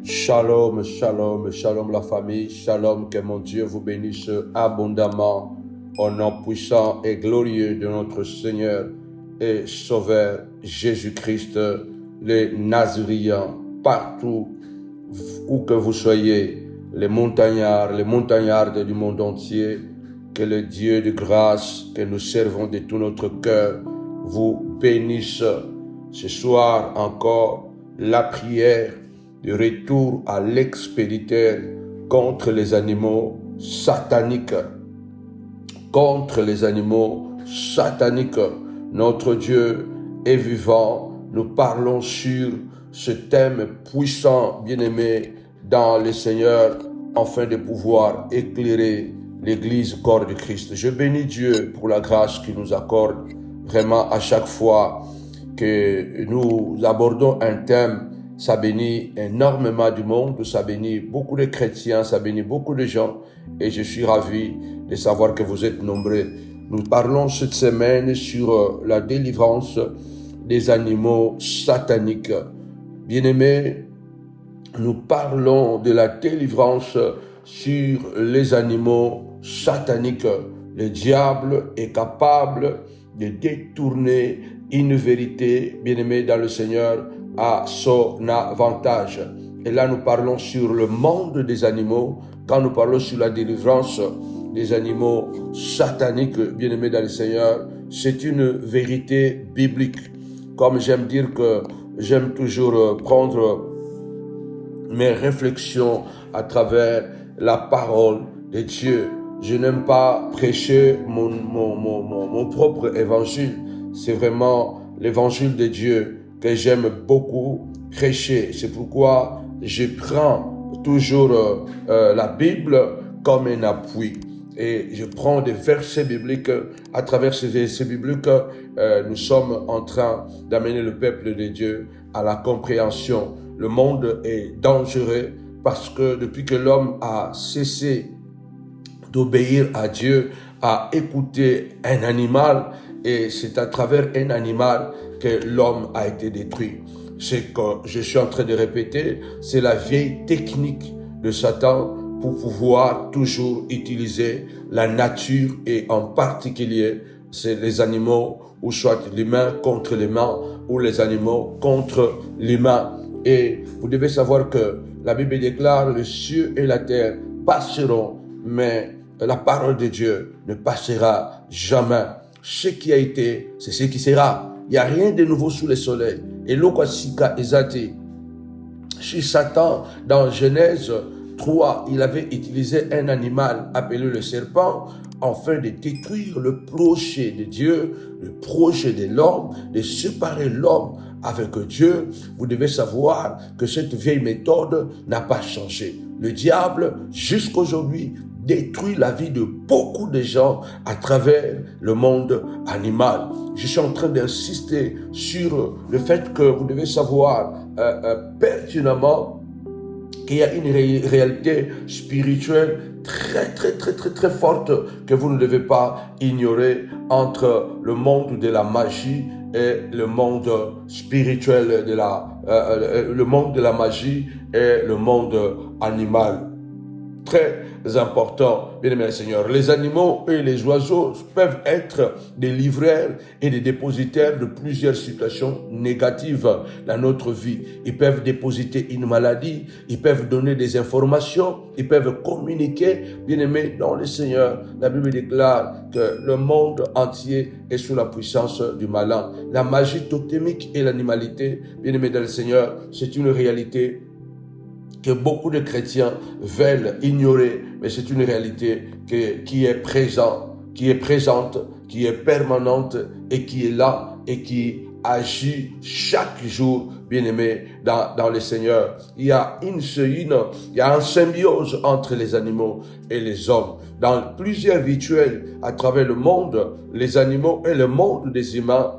Shalom, shalom, shalom la famille, shalom, que mon Dieu vous bénisse abondamment au nom puissant et glorieux de notre Seigneur et Sauveur Jésus-Christ, les Nazaréens, partout où que vous soyez, les montagnardes du monde entier, que le Dieu de grâce que nous servons de tout notre cœur vous bénisse. Ce soir encore, la prière de retour à l'expéditeur contre les animaux sataniques. Contre les animaux sataniques. Notre Dieu est vivant. Nous parlons sur ce thème puissant, bien-aimé, dans le Seigneur, afin de pouvoir éclairer l'Église corps de Christ. Je bénis Dieu pour la grâce qu'il nous accorde vraiment à chaque fois que nous abordons un thème. Ça bénit énormément du monde, ça bénit beaucoup de chrétiens, ça bénit beaucoup de gens et je suis ravi de savoir que vous êtes nombreux. Nous parlons cette semaine sur la délivrance des animaux sataniques. Bien-aimés, nous parlons de la délivrance sur les animaux sataniques. Le diable est capable de détourner une vérité, bien-aimé dans le Seigneur, à son avantage. Et là, nous parlons sur le monde des animaux. Quand nous parlons sur la délivrance des animaux sataniques, bien-aimés dans le Seigneur, c'est une vérité biblique. Comme j'aime dire que j'aime toujours prendre mes réflexions à travers la parole de Dieu. Je n'aime pas prêcher mon propre évangile. C'est vraiment l'évangile de Dieu que j'aime beaucoup prêcher. C'est pourquoi je prends toujours la Bible comme un appui. Et je prends des versets bibliques. À travers ces versets bibliques, nous sommes en train d'amener le peuple de Dieu à la compréhension. Le monde est dangereux parce que depuis que l'homme a cessé d'obéir à Dieu, a écouté un animal, et c'est à travers un animal que l'homme a été détruit. C'est que je suis en train de répéter, c'est la vieille technique de Satan pour pouvoir toujours utiliser la nature et en particulier c'est les animaux ou soit l'humain contre l'humain ou les animaux contre l'humain. Et vous devez savoir que la Bible déclare le ciel et la terre passeront, mais la parole de Dieu ne passera jamais. Ce qui a été, c'est ce qui sera. Il n'y a rien de nouveau sous le soleil. Et l'Okwasika Ezati, chez Satan, dans Genèse 3, il avait utilisé un animal appelé le serpent afin de détruire le projet de Dieu, le projet de l'homme, de séparer l'homme avec Dieu. Vous devez savoir que cette vieille méthode n'a pas changé. Le diable, jusqu'aujourd'hui, détruit la vie de beaucoup de gens à travers le monde animal. Je suis en train d'insister sur le fait que vous devez savoir pertinemment qu'il y a une réalité spirituelle très forte que vous ne devez pas ignorer entre le monde de la magie et le monde spirituel le monde de la magie et le monde animal. Très important, bien aimé Seigneur. Les animaux et les oiseaux peuvent être des livreurs et des dépositaires de plusieurs situations négatives dans notre vie. Ils peuvent dépositer une maladie, ils peuvent donner des informations, ils peuvent communiquer, bien aimé dans le Seigneur. La Bible déclare que le monde entier est sous la puissance du malin. La magie totémique et l'animalité, bien aimé dans le Seigneur, c'est une réalité que beaucoup de chrétiens veulent ignorer, mais c'est une réalité qui est présente, qui est permanente et qui est là et qui agit chaque jour, bien-aimé, dans le Seigneur. Il y a une symbiose entre les animaux et les hommes. Dans plusieurs rituels à travers le monde, les animaux et le monde des humains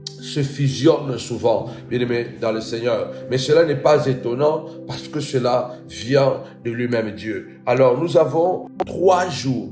se fusionnent souvent, bien-aimés dans le Seigneur. Mais cela n'est pas étonnant parce que cela vient de lui-même Dieu. Alors nous avons 3 jours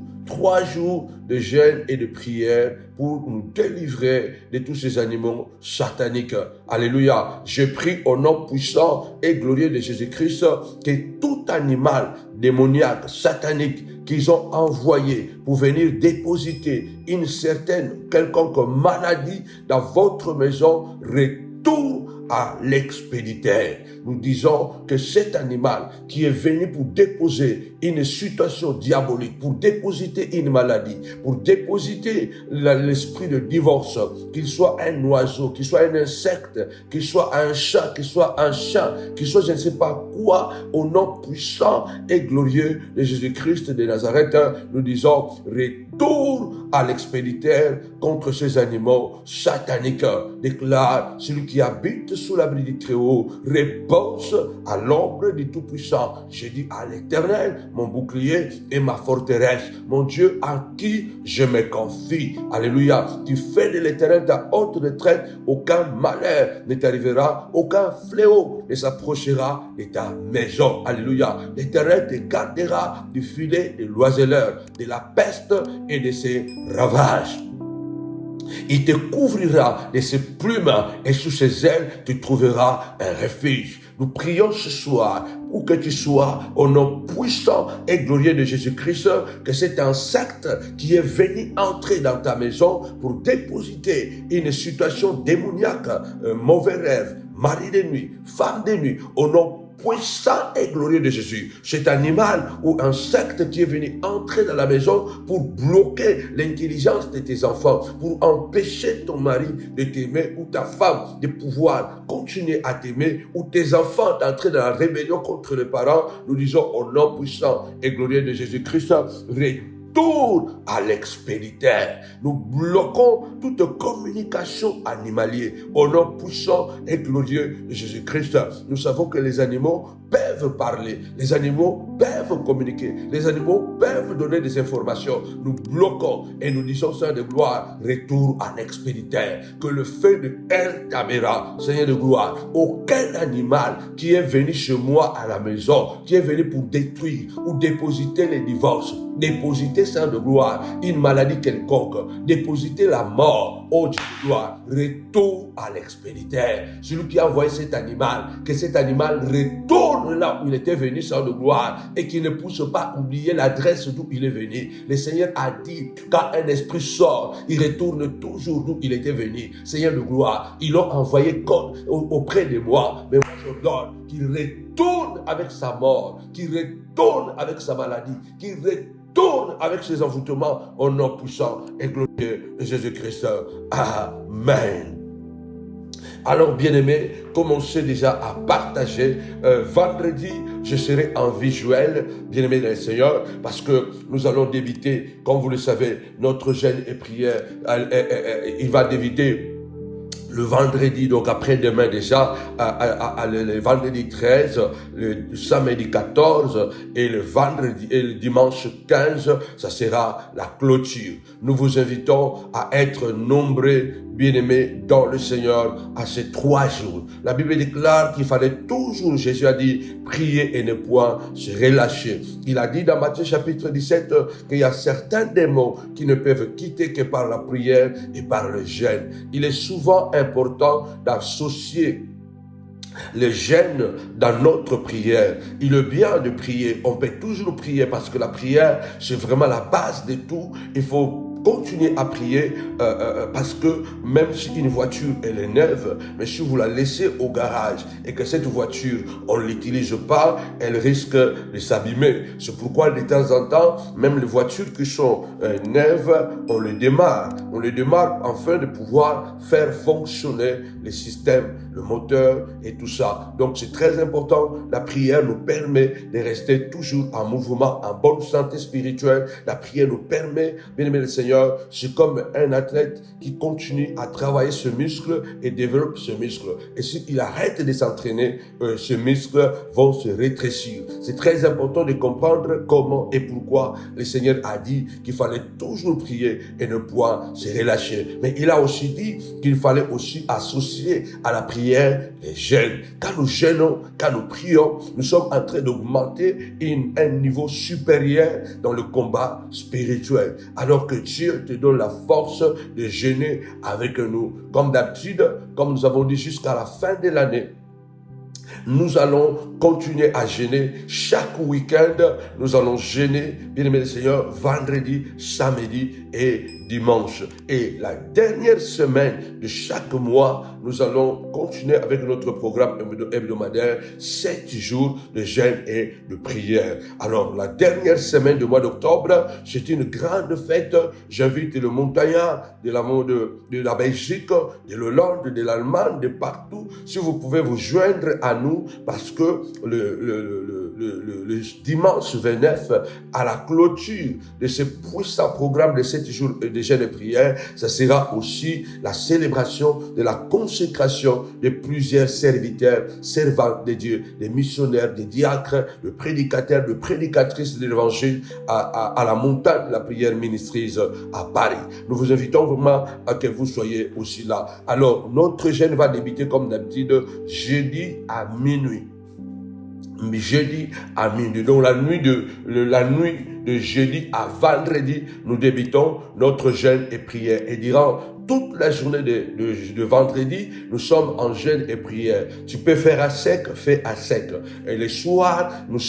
de jeûne et de prière pour nous délivrer de tous ces animaux sataniques. Alléluia. Je prie au nom puissant et glorieux de Jésus-Christ que tout animal démoniaque, satanique, qu'ils ont envoyé pour venir dépositer une certaine quelconque maladie dans votre maison, retourne à l'expéditeur. Nous disons que cet animal qui est venu pour déposer une situation diabolique, pour dépositer une maladie, pour dépositer l'esprit de divorce, qu'il soit un oiseau, qu'il soit un insecte, qu'il soit un chat, qu'il soit un chien, qu'il soit je ne sais pas quoi, au nom puissant et glorieux de Jésus-Christ de Nazareth, nous disons retour à l'expéditeur contre ces animaux sataniques. Déclare celui qui habite sous l'abri du Très-Haut repose à l'ombre du Tout-Puissant. Je dis à l'Éternel, mon bouclier et ma forteresse, mon Dieu en qui je me confie. Alléluia. Tu fais de l'Éternel ta haute retraite, aucun malheur ne t'arrivera, aucun fléau ne s'approchera de ta maison. Alléluia. L'Éternel te gardera du filet de l'oiseleur, de la peste et de ses ravages. Il te couvrira de ses plumes et sous ses ailes, tu trouveras un refuge. Nous prions ce soir, où que tu sois, au nom puissant et glorieux de Jésus-Christ, que cet insecte qui est venu entrer dans ta maison pour dépositer une situation démoniaque, un mauvais rêve, mari de nuit, femme de nuit, au nom puissant et glorieux de Jésus. Cet animal ou insecte qui est venu entrer dans la maison pour bloquer l'intelligence de tes enfants, pour empêcher ton mari de t'aimer ou ta femme de pouvoir continuer à t'aimer ou tes enfants d'entrer dans la rébellion contre les parents, nous disons au nom puissant et glorieux de Jésus-Christ, retourne à l'expéditeur. Nous bloquons toute communication animalière au nom puissant et glorieux de Jésus-Christ. Nous savons que les animaux peuvent parler, les animaux peuvent communiquer, les animaux peuvent donner des informations. Nous bloquons et nous disons, Seigneur de gloire, retour à l'expéditeur. Que le feu de El Tabera, Seigneur de gloire, aucun animal qui est venu chez moi à la maison, qui est venu pour détruire ou dépositer les divorces, dépositer, Seigneur de gloire, une maladie quelconque, dépositer la mort, oh Dieu de gloire, retour à l'expéditeur. Celui qui a envoyé cet animal, que cet animal retourne là où il était venu, Seigneur de gloire, et qu'il ne pousse pas oublier l'adresse d'où il est venu. Le Seigneur a dit, quand un esprit sort, il retourne toujours d'où il était venu. Seigneur de gloire, ils l'ont envoyé auprès de moi, mais moi je donne qu'il retourne avec sa mort, qu'il retourne avec sa maladie, qu'il retourne avec ses envoûtements au nom puissant et glorieux de Jésus-Christ. Amen. Alors, bien-aimés, commencez déjà à partager. Vendredi, je serai en visuel, bien-aimés dans le Seigneur, parce que nous allons débuter, comme vous le savez, notre jeûne et prière. Il va débuter le vendredi, donc après-demain déjà, le vendredi 13, le samedi 14 et le vendredi et le dimanche 15, ça sera la clôture. Nous vous invitons à être nombreux, bien-aimés dans le Seigneur, à ces 3 jours. La Bible déclare qu'il fallait toujours, Jésus a dit, prier et ne point se relâcher. Il a dit dans Matthieu chapitre 17 qu'il y a certains démons qui ne peuvent quitter que par la prière et par le jeûne. Il est souvent important d'associer le jeûne dans notre prière. Il est bien de prier. On peut toujours prier parce que la prière, c'est vraiment la base de tout. Il faut continuez à prier parce que même si une voiture elle est neuve, mais si vous la laissez au garage et que cette voiture on ne l'utilise pas, elle risque de s'abîmer. C'est pourquoi de temps en temps, même les voitures qui sont neuves, on les démarre. On les démarre afin de pouvoir faire fonctionner le système, le moteur et tout ça. Donc c'est très important. La prière nous permet de rester toujours en mouvement, en bonne santé spirituelle. La prière nous permet, bien aimé le Seigneur, c'est comme un athlète qui continue à travailler ce muscle et développe ce muscle. Et s'il arrête de s'entraîner, ces muscles vont se rétrécir. C'est très important de comprendre comment et pourquoi le Seigneur a dit qu'il fallait toujours prier et ne point se relâcher. Mais il a aussi dit qu'il fallait aussi associer à la prière les jeûnes. Quand nous jeûnons, quand nous prions, nous sommes en train d'augmenter un niveau supérieur dans le combat spirituel. Alors que Dieu Dieu te donne la force de jeûner avec nous. Comme d'habitude, comme nous avons dit jusqu'à la fin de l'année, nous allons continuer à jeûner. Chaque week-end, nous allons jeûner, bien-aimé le Seigneur, vendredi, samedi et dimanche. Et la dernière semaine de chaque mois, nous allons continuer avec notre programme hebdomadaire, 7 jours de jeûne et de prière. Alors, la dernière semaine du mois d'octobre, c'est une grande fête. J'invite le montagnard de la Belgique, de l'Hollande, de l'Allemagne, de partout. Si vous pouvez vous joindre à nous, parce que le dimanche 29, à la clôture de ce puissant programme de 7 jours de jeûne et prière, ça sera aussi la célébration de la consécration de plusieurs serviteurs, servants de Dieu, des missionnaires, des diacres, de prédicateurs, de prédicatrices de l'évangile à la montagne de la prière ministrise à Paris. Nous vous invitons vraiment à que vous soyez aussi là. Alors, notre jeûne va débuter comme d'habitude jeudi à minuit. Jeudi à minuit. Donc la nuit de jeudi à vendredi, nous débutons notre jeûne et prière. Et durant toute la journée de vendredi, nous sommes en jeûne et prière. Tu peux faire à sec, fais à sec. Et le soir, nous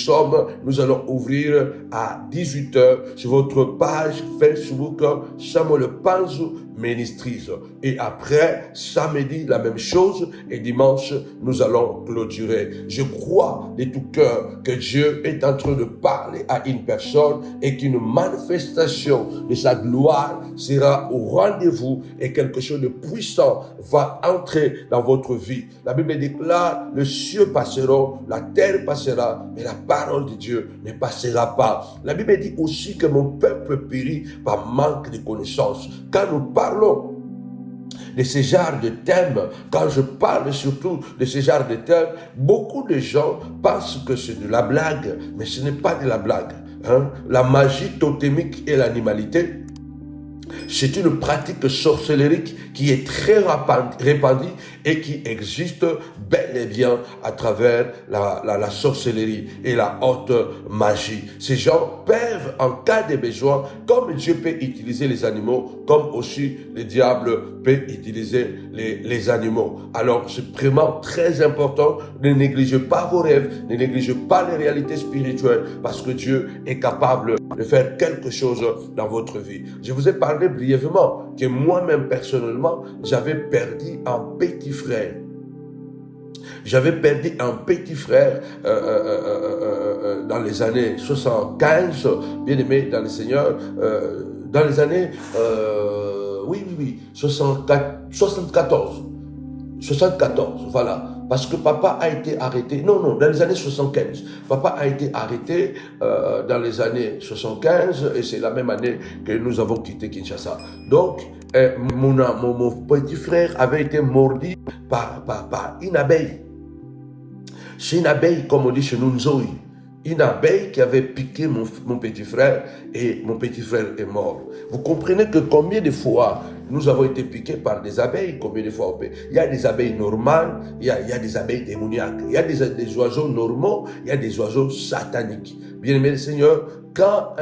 allons ouvrir à 18h sur votre page Facebook Samuel Panzou Ministries. Et après, samedi, la même chose. Et dimanche, nous allons clôturer. Je crois de tout cœur que Dieu est en train de parler à une personne et qu'une manifestation de sa gloire sera au rendez-vous et quelque chose de puissant va entrer dans votre vie. La Bible déclare, les cieux passeront, la terre passera, mais la parole de Dieu ne passera pas. La Bible dit aussi que mon peuple périt par manque de connaissance. Quand nous parlons de ce genre de thèmes, quand je parle surtout de ce genre de thèmes, beaucoup de gens pensent que c'est de la blague, mais ce n'est pas de la blague. La magie totémique et l'animalité, c'est une pratique sorcellérique qui est très répandue et qui existe bel et bien à travers la sorcellerie et la haute magie. Ces gens peuvent, en cas de besoin, comme Dieu peut utiliser les animaux, comme aussi le diable peut utiliser les animaux. Alors, c'est vraiment très important. Ne négligez pas vos rêves, ne négligez pas les réalités spirituelles, parce que Dieu est capable de faire quelque chose dans votre vie. Je vous ai parlé brièvement que moi-même personnellement, j'avais perdu un petit frère. J'avais perdu un petit frère dans les années 75, bien aimé dans le Seigneur, dans les années 74, voilà. Parce que papa a été arrêté, dans les années 75. Papa a été arrêté dans les années 75 et c'est la même année que nous avons quitté Kinshasa. Donc, mon petit frère avait été mordu par une abeille. C'est une abeille, comme on dit chez nous, Nzoi. Une abeille qui avait piqué mon petit frère et mon petit frère est mort. Vous comprenez que combien de fois nous avons été piqués par des abeilles, combien de fois il y a des abeilles normales, il y a des abeilles démoniaques, il y a des oiseaux normaux, il y a des oiseaux sataniques. Bien-aimé le Seigneur, quand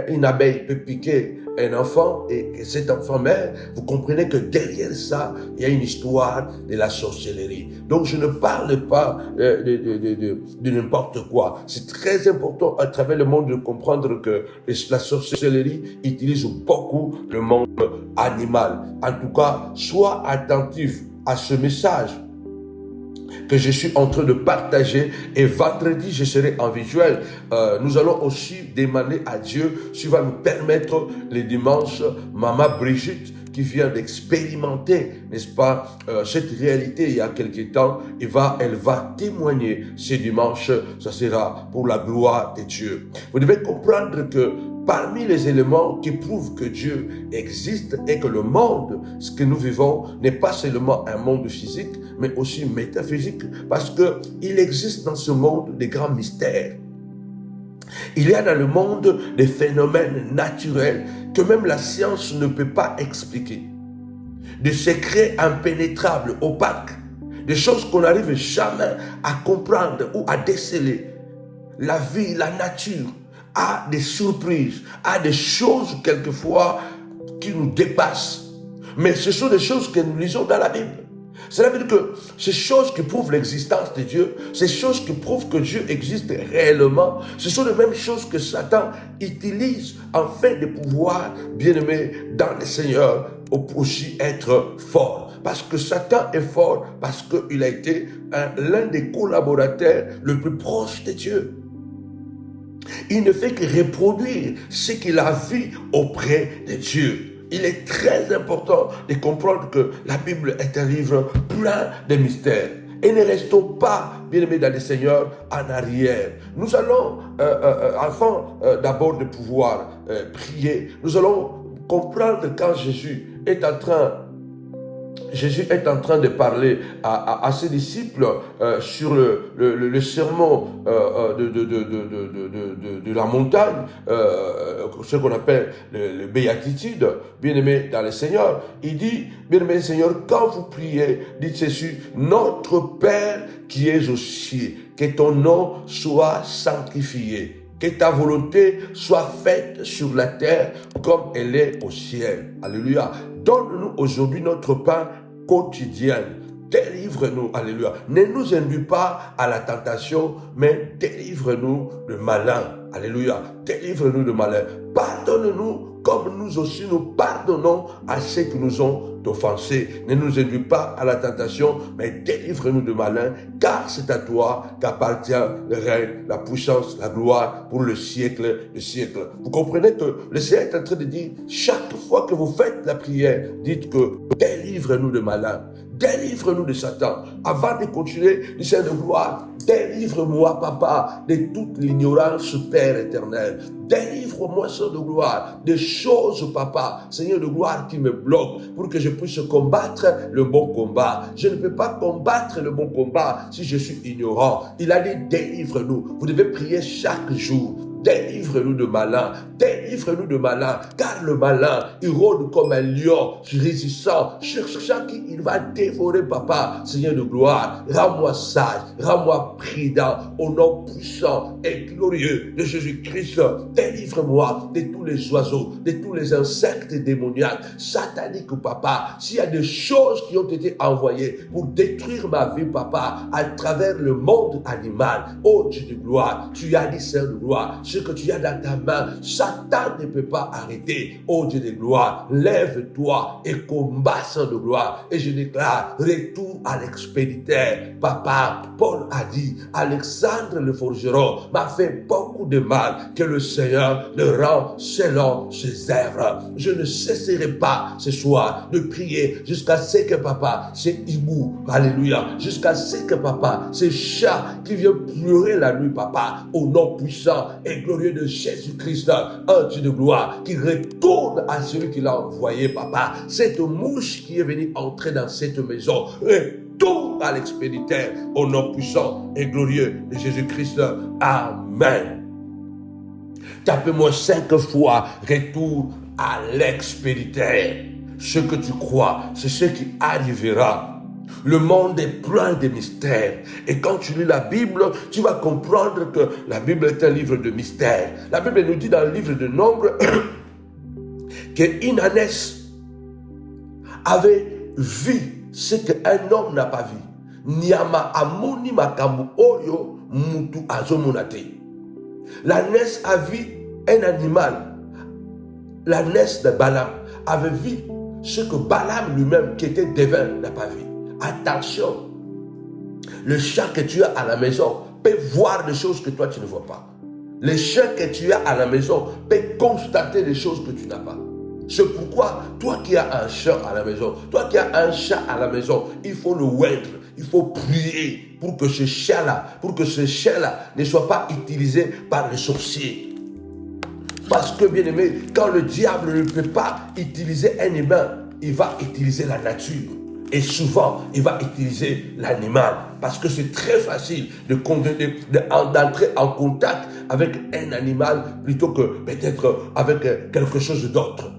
une abeille peut piquer un enfant et que cet enfant meurt, vous comprenez que derrière ça, il y a une histoire de la sorcellerie. Donc je ne parle pas de n'importe quoi. C'est très important à travers le monde de comprendre que la sorcellerie utilise beaucoup le monde animal. En tout cas, sois attentif à ce message que je suis en train de partager et vendredi je serai en visuel. Nous allons aussi demander à Dieu s'il va nous permettre les dimanches, Maman Brigitte qui vient d'expérimenter, n'est-ce pas, cette réalité il y a quelque temps, elle va témoigner ce dimanche, ça sera pour la gloire de Dieu. Vous devez comprendre que parmi les éléments qui prouvent que Dieu existe et que le monde, ce que nous vivons, n'est pas seulement un monde physique, mais aussi métaphysique, parce qu'il existe dans ce monde des grands mystères. Il y a dans le monde des phénomènes naturels que même la science ne peut pas expliquer. Des secrets impénétrables, opaques, des choses qu'on n'arrive jamais à comprendre ou à déceler. La vie, la nature a des surprises, a des choses quelquefois qui nous dépassent. Mais ce sont des choses que nous lisons dans la Bible. Cela veut dire que ces choses qui prouvent l'existence de Dieu, ces choses qui prouvent que Dieu existe réellement, ce sont les mêmes choses que Satan utilise afin de pouvoir, bien-aimé, dans le Seigneur, aussi être fort. Parce que Satan est fort, parce qu'il a été l'un des collaborateurs le plus proche de Dieu. Il ne fait que reproduire ce qu'il a vu auprès de Dieu. Il est très important de comprendre que la Bible est un livre plein de mystères. Et ne restons pas, bien-aimés dans le Seigneur, en arrière. Nous allons, avant d'abord de pouvoir prier, nous allons comprendre quand Jésus est en train de parler à ses disciples sur le sermon de la montagne, ce qu'on appelle le béatitude, bien-aimé dans le Seigneur. Il dit, bien-aimé Seigneur, quand vous priez, dites ceci: notre Père qui es aux cieux, que ton nom soit sanctifié, que ta volonté soit faite sur la terre comme elle est au ciel. Alléluia. Donne-nous aujourd'hui notre pain quotidien. Délivre-nous, alléluia. Ne nous induis pas à la tentation, mais délivre-nous de malin. Alléluia. Délivre-nous de malin. Pardonne-nous comme nous aussi nous pardonnons à ceux qui nous ont offensés. Ne nous induis pas à la tentation, mais délivre-nous de malin, car c'est à toi qu'appartient le règne, la puissance, la gloire pour le siècle des siècles. Vous comprenez que le Seigneur est en train de dire, chaque fois que vous faites la prière, dites que délivre-nous de malin. Délivre-nous de Satan. Avant de continuer, du Seigneur de gloire, délivre-moi, Papa, de toute l'ignorance, Père éternel. Délivre-moi, Seigneur de gloire, des choses, Papa, Seigneur de gloire, qui me bloquent pour que je puisse combattre le bon combat. Je ne peux pas combattre le bon combat si je suis ignorant. Il a dit, délivre-nous. Vous devez prier chaque jour. Délivre-nous de malin, délivre-nous de malin, car le malin, il rôde comme un lion, résistant, cherchant qui il va dévorer, Papa, Seigneur de gloire. Rends-moi sage, rends-moi prudent, au nom puissant et glorieux de Jésus-Christ. Délivre-moi de tous les oiseaux, de tous les insectes démoniaques, sataniques, Papa. S'il y a des choses qui ont été envoyées pour détruire ma vie, Papa, à travers le monde animal, oh Dieu de gloire, tu as dit, Seigneur de gloire, ce que tu as dans ta main, Satan ne peut pas arrêter. Oh Dieu de gloire, lève-toi et combat, Seigneur de gloire. Et je déclare, retour à l'expéditeur. Papa, Paul a dit, Alexandre le forgeron m'a fait beaucoup de mal, que le Seigneur le rend selon ses œuvres. Je ne cesserai pas ce soir de prier jusqu'à ce que, Papa, c'est hibou, alléluia, jusqu'à ce que, Papa, ces chats qui viennent pleurer la nuit, Papa, au nom puissant et glorieux de Jésus-Christ, un Dieu de gloire, qui retourne à celui qui l'a envoyé, Papa. Cette mouche qui est venue entrer dans cette maison, retourne à l'expéditeur, au nom puissant et glorieux de Jésus-Christ. Amen. Tapez-moi 5 fois, retour à l'expéditeur. Ce que tu crois, c'est ce qui arrivera. Le monde est plein de mystères. Et quand tu lis la Bible, tu vas comprendre que la Bible est un livre de mystères. La Bible nous dit dans le livre de Nombres que Inanès avait vu ce qu'un homme n'a pas vu. Niama amoni makambu oyo mutu azomonate. L'ânesse a vu un animal. L'ânesse de Balaam avait vu ce que Balaam lui-même, qui était devin, n'a pas vu. Attention, le chat que tu as à la maison peut voir des choses que toi tu ne vois pas. Le chien que tu as à la maison peut constater des choses que tu n'as pas. C'est pourquoi, toi qui as un chat à la maison, toi qui as un chat à la maison, il faut le oindre, il faut prier pour que ce chat-là, ne soit pas utilisé par les sorciers. Parce que, bien aimé, quand le diable ne peut pas utiliser un humain, il va utiliser la nature. Et souvent, il va utiliser l'animal. Parce que c'est très facile d'entrer en contact avec un animal plutôt que peut-être avec quelque chose d'autre.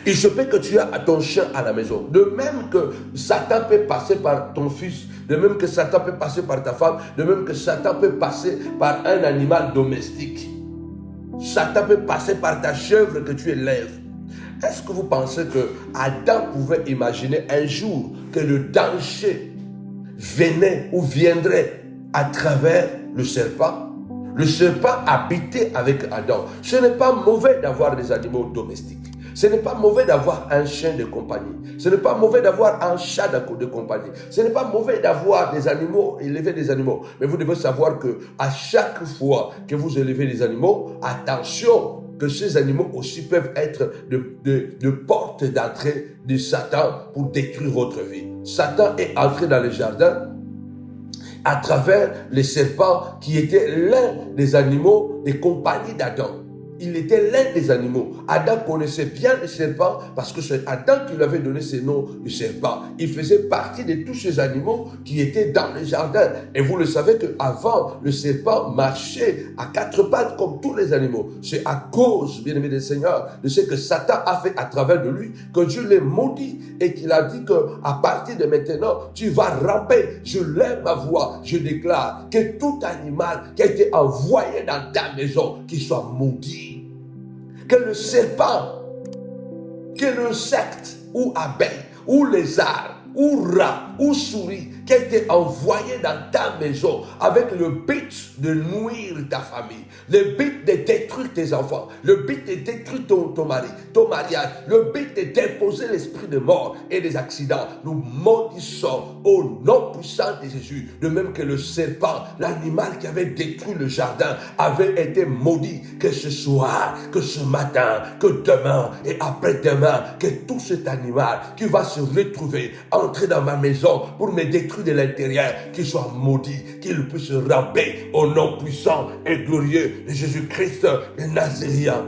Il se peut que tu as ton chien à la maison. De même que Satan peut passer par ton fils, de même que Satan peut passer par ta femme, de même que Satan peut passer par un animal domestique. Satan peut passer par ta chèvre que tu élèves. Est-ce que vous pensez que Adam pouvait imaginer un jour que le danger venait ou viendrait à travers le serpent? Le serpent habitait avec Adam. Ce n'est pas mauvais d'avoir des animaux domestiques. Ce n'est pas mauvais d'avoir un chien de compagnie. Ce n'est pas mauvais d'avoir un chat de compagnie. Ce n'est pas mauvais d'avoir des animaux, élever des animaux. Mais vous devez savoir que à chaque fois que vous élevez des animaux, attention que ces animaux aussi peuvent être de porte d'entrée de Satan pour détruire votre vie. Satan est entré dans le jardin à travers les serpents qui étaient l'un des animaux des compagnies d'Adam. Il était l'un des animaux. Adam connaissait bien les serpents parce que c'est Adam qui lui avait donné ce nom de serpent. Il faisait partie de tous ces animaux qui étaient dans le jardin. Et vous le savez qu'avant, le serpent marchait à quatre pattes comme tous les animaux. C'est à cause, bien aimé des seigneurs, de ce que Satan a fait à travers de lui que Dieu l'ait maudit et qu'il a dit qu'à partir de maintenant, tu vas ramper. Je lève ma voix, je déclare que tout animal qui a été envoyé dans ta maison, qu'il soit maudit. Que le serpent, que l'insecte ou abeille, ou lézard, ou rat, ou souris, qui a été envoyé dans ta maison avec le but de nuire ta famille, le but de détruire tes enfants, le but de détruire ton mari, ton mariage, le but de déposer l'esprit de mort et des accidents. Nous maudissons au nom puissant de Jésus, de même que le serpent, l'animal qui avait détruit le jardin, avait été maudit, que ce soir, que ce matin, que demain et après-demain, que tout cet animal qui va se retrouver, entrer dans ma maison pour me détruire de l'intérieur, qu'il soit maudit, qu'il puisse ramper au nom puissant et glorieux de Jésus-Christ de Nazarien.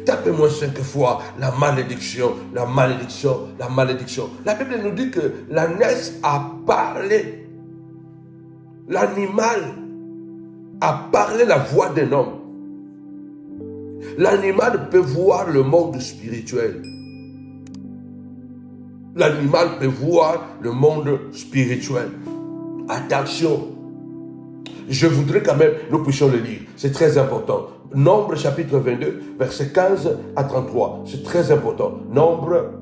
Tapez-moi 5 fois la malédiction, la malédiction, la malédiction. La Bible nous dit que l'ânesse a parlé. L'animal a parlé la voix d'un homme. L'animal peut voir le monde spirituel. L'animal peut voir le monde spirituel. Attention. Je voudrais quand même, nous puissions le lire. C'est très important. Nombre chapitre 22, versets 15 à 33. C'est très important. Nombre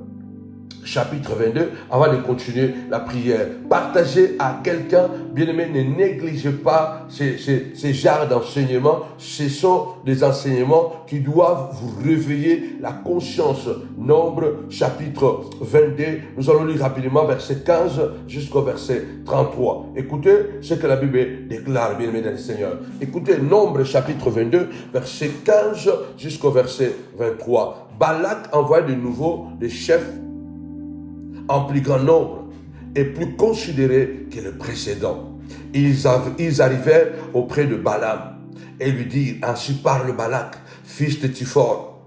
chapitre 22, avant de continuer la prière. Partagez à quelqu'un, bien-aimé, ne négligez pas ces genres d'enseignements. Ce sont des enseignements qui doivent vous réveiller la conscience. Nombre chapitre 22, nous allons lire rapidement verset 15 jusqu'au verset 33. Écoutez ce que la Bible déclare, bien-aimé dans le Seigneur. Écoutez Nombre chapitre 22, verset 15 jusqu'au verset 23. Balak envoie de nouveau des chefs en plus grand nombre et plus considérés que le précédent. Ils arrivèrent auprès de Balaam et lui dirent, ainsi parle Balak, fils de Tiphor,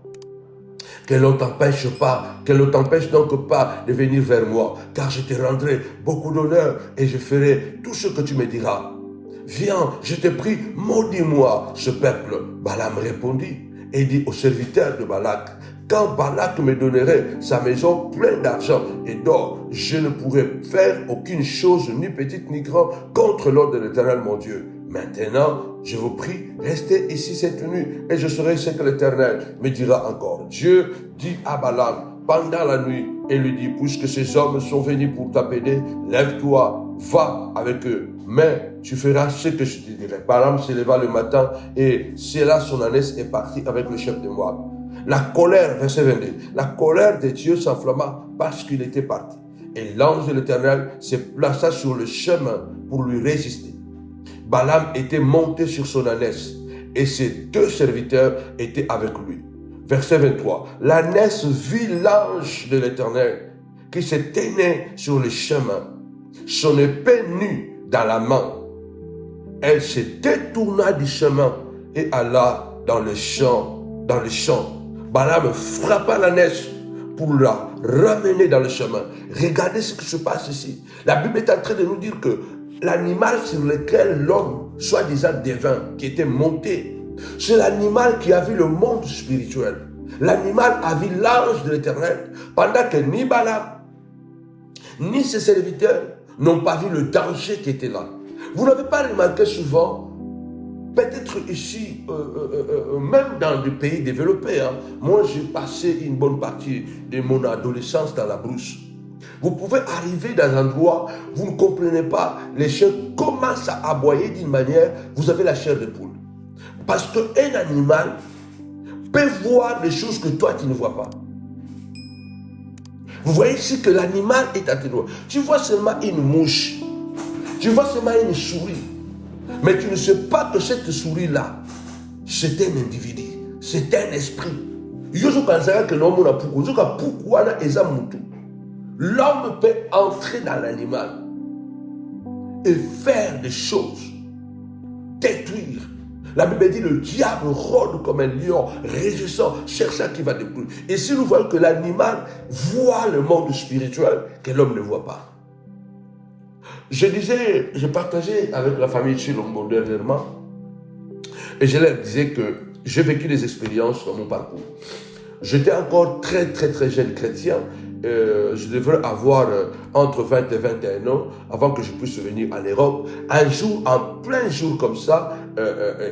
que l'on t'empêche donc pas de venir vers moi, car je te rendrai beaucoup d'honneur et je ferai tout ce que tu me diras. Viens, je te prie, maudis-moi ce peuple. Balaam répondit et dit aux serviteurs de Balak, quand Balak me donnerait sa maison pleine d'argent et d'or, je ne pourrais faire aucune chose, ni petite ni grande, contre l'ordre de l'Éternel mon Dieu. Maintenant, je vous prie, restez ici cette nuit, et je saurai ce que l'Éternel me dira encore. Dieu dit à Balaam pendant la nuit, et lui dit, puisque ces hommes sont venus pour t'appeler, lève-toi, va avec eux. Mais tu feras ce que je te dirai. Balaam se leva le matin, et c'est là son ânesse est partie avec le chef de Moab. La colère, verset 22, la colère de Dieu s'enflamma parce qu'il était parti. Et l'ange de l'Éternel se plaça sur le chemin pour lui résister. Balaam était monté sur son ânesse et ses deux serviteurs étaient avec lui. Verset 23, l'ânesse vit l'ange de l'Éternel qui se tenait sur le chemin, son épée nue dans la main. Elle se détourna du chemin et alla dans le champ. Balaam frappa l'ânesse pour la ramener dans le chemin. Regardez ce qui se passe ici. La Bible est en train de nous dire que l'animal sur lequel l'homme, soi-disant divin, qui était monté, c'est l'animal qui a vu le monde spirituel. L'animal a vu l'ange de l'Éternel, pendant que ni Balaam, ni ses serviteurs n'ont pas vu le danger qui était là. Vous n'avez pas remarqué souvent Peut-être ici, même dans des pays développés, hein. Moi j'ai passé une bonne partie de mon adolescence dans la brousse. Vous pouvez arriver dans un endroit, vous ne comprenez pas, les chiens commencent à aboyer d'une manière, vous avez la chair de poule. Parce qu'un animal peut voir des choses que toi tu ne vois pas. Vous voyez ici que l'animal est à tes doigts. Tu vois seulement une mouche, tu vois seulement une souris, mais tu ne sais pas que cette souris-là, c'est un individu, c'est un esprit. L'homme peut entrer dans l'animal et faire des choses, détruire. La Bible dit le diable rôde comme un lion, régissant, cherchant qui va détruire. Et si nous voyons que l'animal voit le monde spirituel que l'homme ne voit pas. Je partageais avec la famille Chilombo dernièrement, et je leur disais que j'ai vécu des expériences dans mon parcours. J'étais encore très jeune chrétien. Je devrais avoir entre 20 et 21 ans avant que je puisse venir en Europe. Un jour, en plein jour comme ça,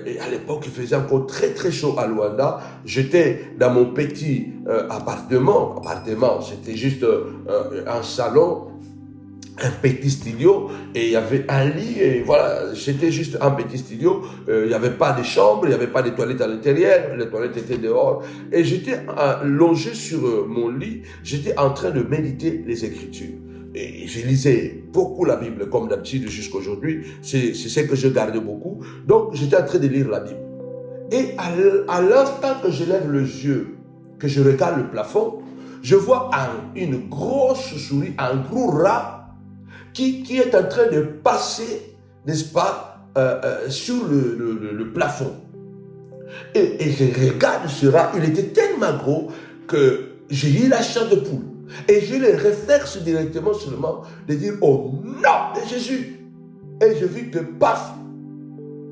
et à l'époque il faisait encore très chaud à Luanda. J'étais dans mon petit appartement, c'était juste un salon, un petit studio, et il y avait un lit, et voilà, c'était juste un petit studio. Il n'y avait pas de chambre, il n'y avait pas de toilettes à l'intérieur, les toilettes étaient dehors, et j'étais longé sur mon lit, j'étais en train de méditer les Écritures. Et je lisais beaucoup la Bible, comme d'habitude jusqu'à aujourd'hui, c'est ce que je gardais beaucoup. Donc j'étais en train de lire la Bible. Et à l'instant que je lève les yeux, que je regarde le plafond, je vois une grosse souris, un gros rat, qui est en train de passer, n'est-ce pas, sur le plafond. Et je regarde ce rat, il était tellement gros que j'ai eu la chair de poule. Et j'ai eu le réflexe directement seulement de dire « Au nom de Jésus !» Et je vis que paf,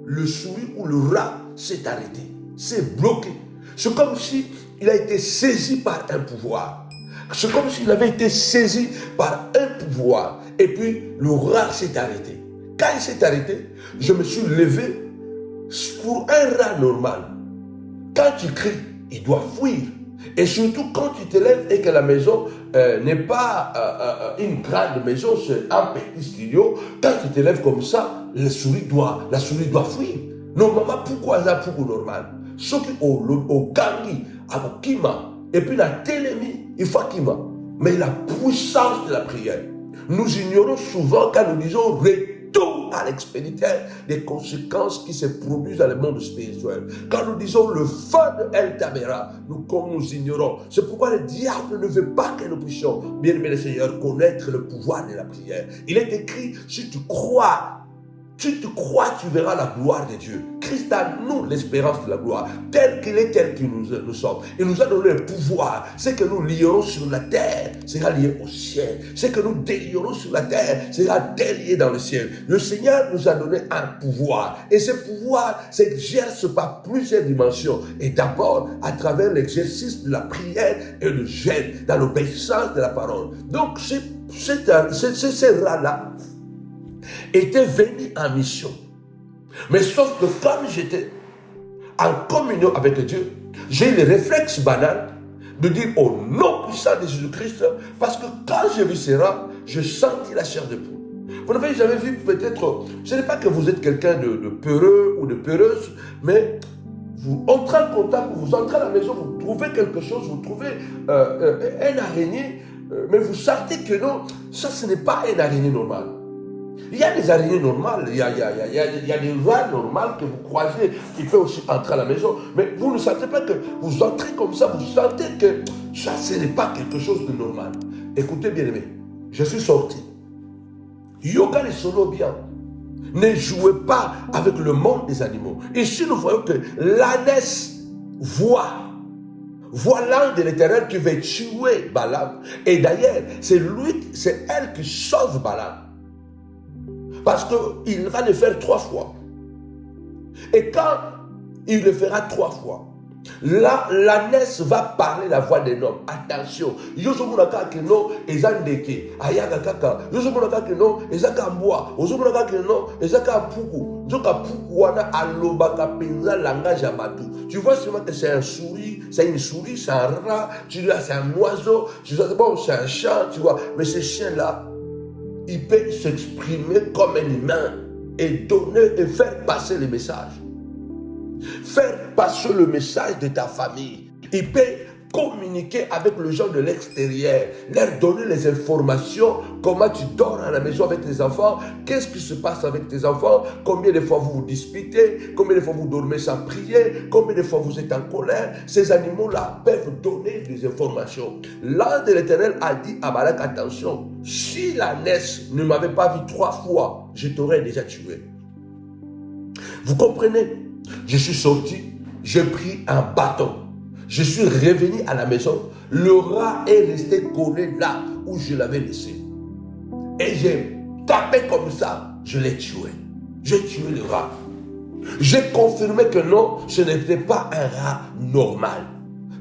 le souris ou le rat s'est arrêté, s'est bloqué. C'est comme si il a été saisi par un pouvoir. C'est comme s'il avait été saisi par un pouvoir. Et puis, le rat s'est arrêté. Quand il s'est arrêté, je me suis levé. Pour un rat normal, quand tu cries, il doit fuir. Et surtout quand tu te lèves et que la maison n'est pas une grande maison, c'est un petit studio. Quand tu te lèves comme ça, la souris doit fuir. Normalement, pourquoi ça pour normal? Ce qui au gangi, à Kima, et puis la télémie, il faut Kima. Mais la puissance de la prière. Nous ignorons souvent quand nous disons retour à l'expéditeur des conséquences qui se produisent dans le monde spirituel. Quand nous disons le feu de El Tabera, nous ignorons. C'est pourquoi le diable ne veut pas que nous puissions, bien aimé le Seigneur, connaître le pouvoir de la prière. Il est écrit, si tu crois, tu verras la gloire de Dieu. Christ a nous l'espérance de la gloire. Tel qu'il est, tel que nous sommes. Il nous a donné le pouvoir. Ce que nous lierons sur la terre sera lié au ciel. Ce que nous délierons sur la terre sera délié dans le ciel. Le Seigneur nous a donné un pouvoir. Et ce pouvoir s'exerce par plusieurs dimensions. Et d'abord, à travers l'exercice de la prière et le jeûne, dans l'obéissance de la parole. Donc, ce rat-là était venu en mission. Mais sauf que comme j'étais en communion avec Dieu, j'ai eu le réflexe banal de dire au nom puissant de Jésus-Christ, parce que quand j'ai vu ces rats, je sentis la chair de poule. Vous n'avez jamais vu peut-être, ce n'est pas que vous êtes quelqu'un de peureux ou de peureuse, mais vous entrez en contact, vous entrez à la maison, vous trouvez quelque chose, vous trouvez un araignée, mais vous sentez que non, ça ce n'est pas une araignée normale. Il y a des araignées normales, il y a des rats normales que vous croisez, qui peuvent aussi entrer à la maison, mais vous ne sentez pas que vous entrez comme ça, vous sentez que ça, ce n'est pas quelque chose de normal. Écoutez bien aimé, je suis sorti. Yoga les solo bien. Ne jouez pas avec le monde des animaux. Ici, nous voyons que l'ânesse voit l'ange de l'Éternel qui veut tuer Balaam. Et d'ailleurs, c'est elle qui sauve Balaam. Parce qu'il va le faire 3 fois. Et quand il le fera 3 fois, Là, l'ânesse va parler la voix d'un homme. Attention. Yozomunaka que non, ezandeke. Ayaga kaka. Yozomunaka que non, ezaka mboa. Yozomunaka que non, ezaka puku. Zoka puku wana alobaka penza langage à batou. Tu vois seulement que c'est un souris, c'est une souris, c'est un rat, tu vois, c'est un oiseau, tu vois, bon, c'est un chat, tu vois. Mais ce chien-là, il peut s'exprimer comme un humain et donner et faire passer les messages. Faire passer le message de ta famille. Il peut communiquer avec les gens de l'extérieur, leur donner les informations, comment tu dors à la maison avec tes enfants, qu'est-ce qui se passe avec tes enfants, combien de fois vous vous disputez, combien de fois vous dormez sans prier, combien de fois vous êtes en colère. Ces animaux-là peuvent donner des informations. L'ange de l'Éternel a dit à Balak, attention, si l'ânesse ne m'avait pas vu 3 fois, je t'aurais déjà tué. Vous comprenez? Je suis sorti, j'ai pris un bâton. Je suis revenu à la maison. Le rat est resté collé là où je l'avais laissé. Et j'ai tapé comme ça, je l'ai tué. J'ai tué le rat. J'ai confirmé que non, ce n'était pas un rat normal.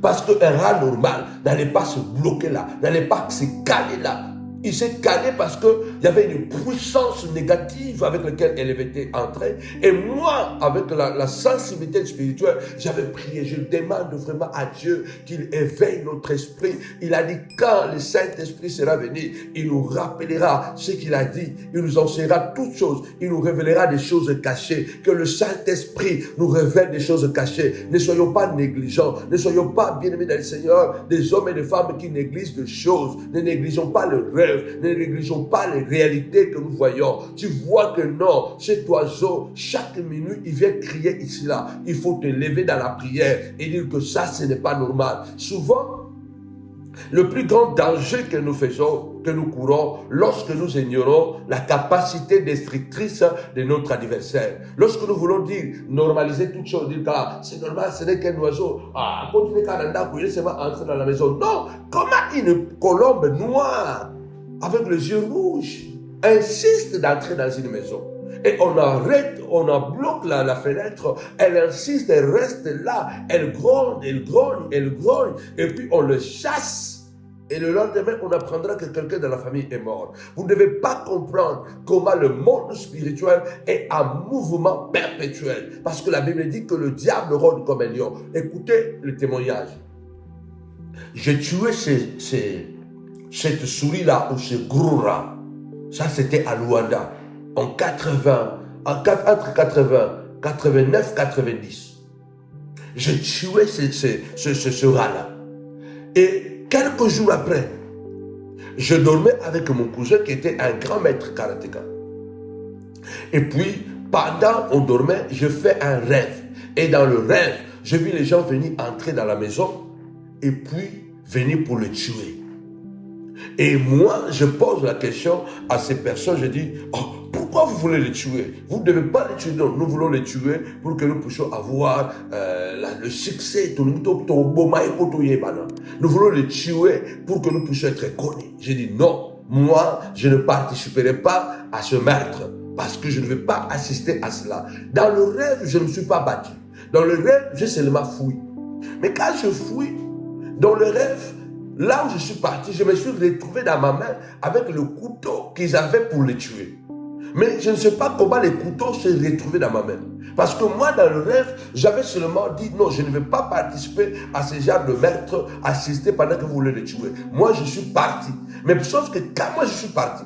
Parce qu'un rat normal n'allait pas se bloquer là, n'allait pas se caler là. Il s'est calé parce qu'il y avait une puissance négative avec laquelle elle avait été entrée. Et moi, avec la sensibilité spirituelle, j'avais prié. Je demande vraiment à Dieu qu'il éveille notre esprit. Il a dit, quand le Saint-Esprit sera venu, il nous rappellera ce qu'il a dit. Il nous enseignera toutes choses. Il nous révélera des choses cachées. Que le Saint-Esprit nous révèle des choses cachées. Ne soyons pas négligents. Ne soyons pas, bien-aimés dans le Seigneur, des hommes et des femmes qui négligent des choses. Ne négligeons pas le rêve. Ne négligeons pas les réalités que nous voyons. Tu vois que non, cet oiseau, chaque minute, il vient crier ici là. Il faut te lever dans la prière et dire que ça, ce n'est pas normal. Souvent, le plus grand danger que nous faisons, que nous courons, lorsque nous ignorons la capacité destructrice de notre adversaire. Lorsque nous voulons dire, normaliser toute chose, dire que c'est normal, ce n'est qu'un oiseau. Continuez Canada, vous laissez entrer dans la maison. Non, comment une colombe noire avec les yeux rouges insiste d'entrer dans une maison. Et on arrête, on bloque la fenêtre, elle insiste, elle reste là, elle grogne, elle grogne, elle grogne, et puis on le chasse. Et le lendemain, on apprendra que quelqu'un de la famille est mort. Vous ne devez pas comprendre comment le monde spirituel est en mouvement perpétuel. Parce que la Bible dit que le diable rôde comme un lion. Écoutez le témoignage. J'ai tué cette souris-là ou ce gros rat. Ça, c'était à Luanda. Entre 89, 90. J'ai tué ce rat-là. Et quelques jours après, je dormais avec mon cousin qui était un grand maître karatéka. Et puis, pendant qu'on dormait, je fais un rêve. Et dans le rêve, j'ai vu les gens venir entrer dans la maison et puis venir pour le tuer. Et moi, je pose la question à ces personnes, je dis, pourquoi vous voulez les tuer? Vous ne devez pas les tuer, non, nous voulons les tuer pour que nous puissions avoir le succès. Nous voulons les tuer pour que nous puissions être connus. J'ai dit, non, moi, je ne participerai pas à ce meurtre parce que je ne vais pas assister à cela. Dans le rêve, je ne me suis pas battu. Dans le rêve, j'ai seulement fouillé. Mais quand je fouille, dans le rêve, là où je suis parti, je me suis retrouvé dans ma main avec le couteau qu'ils avaient pour les tuer. Mais je ne sais pas comment les couteaux se retrouvaient dans ma main. Parce que moi, dans le rêve, j'avais seulement dit, non, je ne vais pas participer à ce genre de meurtre, assister pendant que vous voulez les tuer. Moi, je suis parti. Mais sauf que quand moi, je suis parti,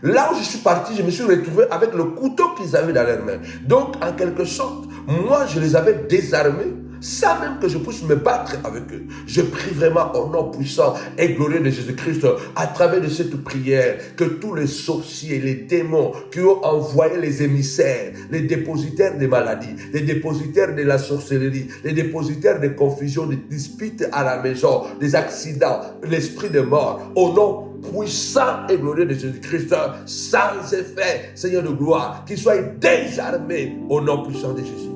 là où je suis parti, je me suis retrouvé avec le couteau qu'ils avaient dans leurs mains. Donc, en quelque sorte, moi, je les avais désarmés, sans même que je puisse me battre avec eux. Je prie vraiment au nom puissant et glorieux de Jésus-Christ, à travers de cette prière, que tous les sorciers, les démons qui ont envoyé les émissaires, les dépositaires des maladies, les dépositaires de la sorcellerie, les dépositaires des confusions, des disputes à la maison, des accidents, l'esprit de mort, au nom puissant et glorieux de Jésus-Christ, sans effet, Seigneur de gloire, qu'ils soient désarmés au nom puissant de Jésus.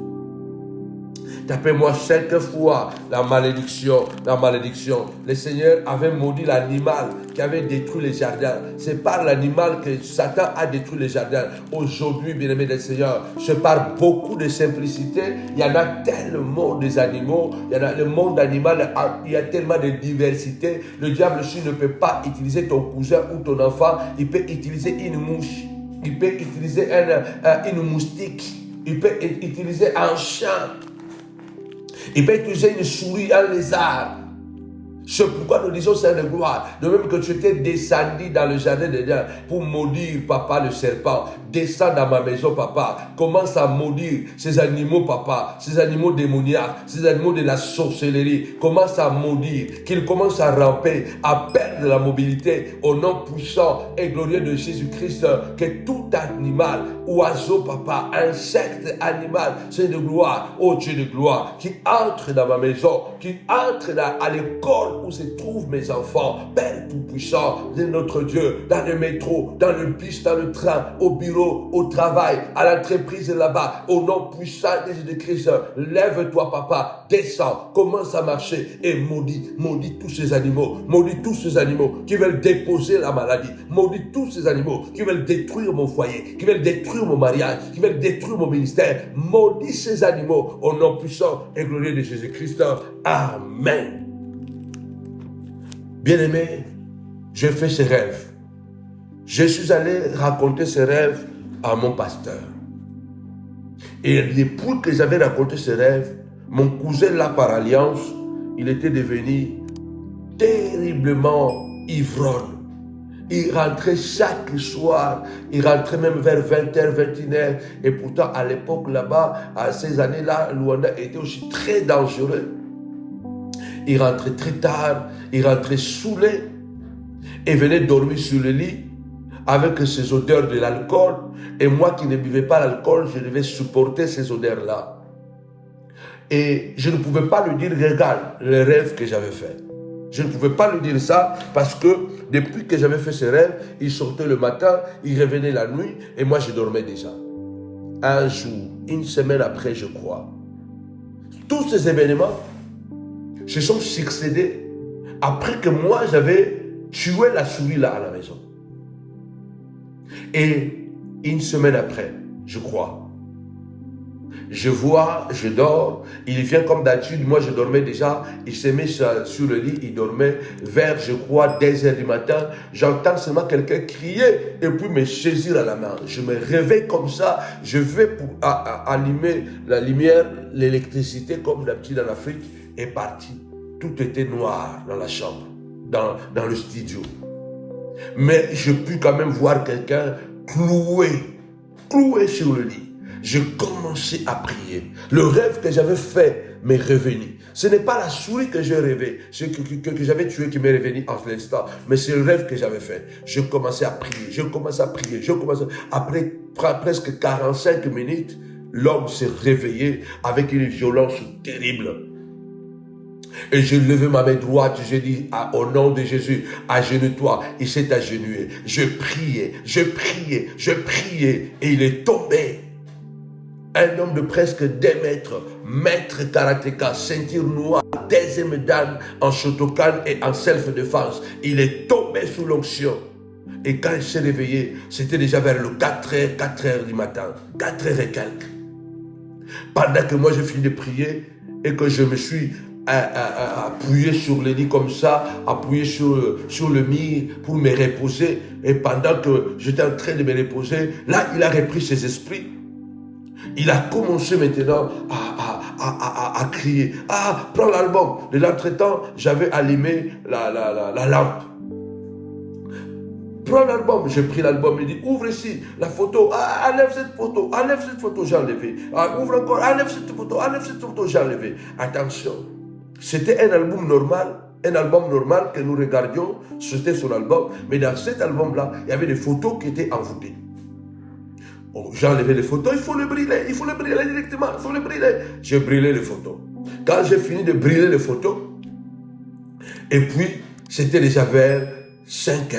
Tapez-moi 5 fois la malédiction, la malédiction. Le Seigneur avait maudit l'animal qui avait détruit les jardins. C'est par l'animal que Satan a détruit les jardins. Aujourd'hui, bien-aimés du Seigneur, c'est par beaucoup de simplicité. Il y en a tellement des animaux. Il y en a le monde animal, il y a tellement de diversité. Le diable, s'il ne peut pas utiliser ton cousin ou ton enfant, il peut utiliser une mouche. Il peut utiliser une moustique. Il peut utiliser un chat. Il peut utiliser une souris, un lézard. C'est pourquoi nous disons Seigneur de gloire. De même que tu étais descendu dans le jardin d'Éden pour maudire, papa, le serpent. Descends dans ma maison, papa. Commence à maudire ces animaux, papa. Ces animaux démoniaques, ces animaux de la sorcellerie. Commence à maudire. Qu'ils commencent à ramper, à perdre la mobilité. Au nom puissant et glorieux de Jésus-Christ. Que tout animal, oiseau, papa, insecte, animal, Seigneur de gloire, oh Dieu de gloire, qui entre dans ma maison, qui entre à l'école où se trouvent mes enfants, Père tout-puissant, de notre Dieu, dans le métro, dans le bus, dans le train, au bureau, au travail, à l'entreprise là-bas, au nom puissant de Jésus-Christ, lève-toi, papa, descends, commence à marcher et maudis tous ces animaux, maudis tous ces animaux qui veulent déposer la maladie, maudis tous ces animaux qui veulent détruire mon foyer, qui veulent détruire mon mariage, qui veulent détruire mon ministère, maudis ces animaux, au nom puissant et glorieux de Jésus-Christ. Amen. Bien-aimé, j'ai fait ce rêve. Je suis allé raconter ce rêve à mon pasteur. Et depuis que j'avais raconté ce rêve, mon cousin là par alliance, il était devenu terriblement ivrogne. Il rentrait chaque soir, il rentrait même vers 20h, 21h. Et pourtant, à l'époque là-bas, à ces années-là, Luanda était aussi très dangereux. Il rentrait très tard, il rentrait saoulé et venait dormir sur le lit avec ces odeurs de l'alcool. Et moi qui ne buvais pas l'alcool, je devais supporter ces odeurs-là. Et je ne pouvais pas lui dire, regarde le rêve que j'avais fait. Je ne pouvais pas lui dire ça parce que depuis que j'avais fait ce rêve, il sortait le matin, il revenait la nuit et moi je dormais déjà. Un jour, une semaine après, je crois, tous ces événements se sont succédés après que moi j'avais tué la souris là à la maison. Et une semaine après, je crois, je vois, je dors, il vient comme d'habitude, moi je dormais déjà, il se met sur le lit, il dormait vers, je crois, 2h du matin, j'entends seulement quelqu'un crier et puis me saisir à la main. Je me réveille comme ça, je vais pour allumer la lumière, l'électricité comme d'habitude en Afrique est partie. Tout était noir dans la chambre, dans le studio. Mais je pus quand même voir quelqu'un cloué sur le lit. Je commençais à prier. Le rêve que j'avais fait m'est revenu. Ce n'est pas la souris que j'ai rêvé, que j'avais tué qui m'est revenu en l'instant, mais c'est le rêve que j'avais fait. Je commençais à prier, Après presque 45 minutes, l'homme s'est réveillé avec une violence terrible. Et j'ai levé ma main droite, j'ai dit au nom de Jésus, agenouille-toi. Il s'est agenouillé. Je priais, et il est tombé. Un homme de presque 2 mètres, maître karatéka, ceinture noire, deuxième dan en Shotokan et en self-défense. Il est tombé sous l'onction. Et quand il s'est réveillé, c'était déjà vers le 4h du matin, 4h et quelques. Pendant que moi je finis de prier et que je me suis appuyé sur le lit comme ça, appuyé sur le mur pour me reposer. Et pendant que j'étais en train de me reposer, là il a repris ses esprits. Il a commencé maintenant à crier. Ah, prends l'album. De l'entretemps, j'avais allumé la lampe. Prends l'album. J'ai pris l'album. Il dit, ouvre ici la photo. Ah, enlève cette photo, j'ai enlevé. Ah, ouvre encore, enlève cette photo, j'ai enlevé. Attention. C'était un album normal que nous regardions. C'était son album. Mais dans cet album-là, il y avait des photos qui étaient envoûtées. Oh, j'ai enlevé les photos, il faut le brûler directement, J'ai brûlé les photos. Quand j'ai fini de brûler les photos, et puis c'était déjà vers 5h.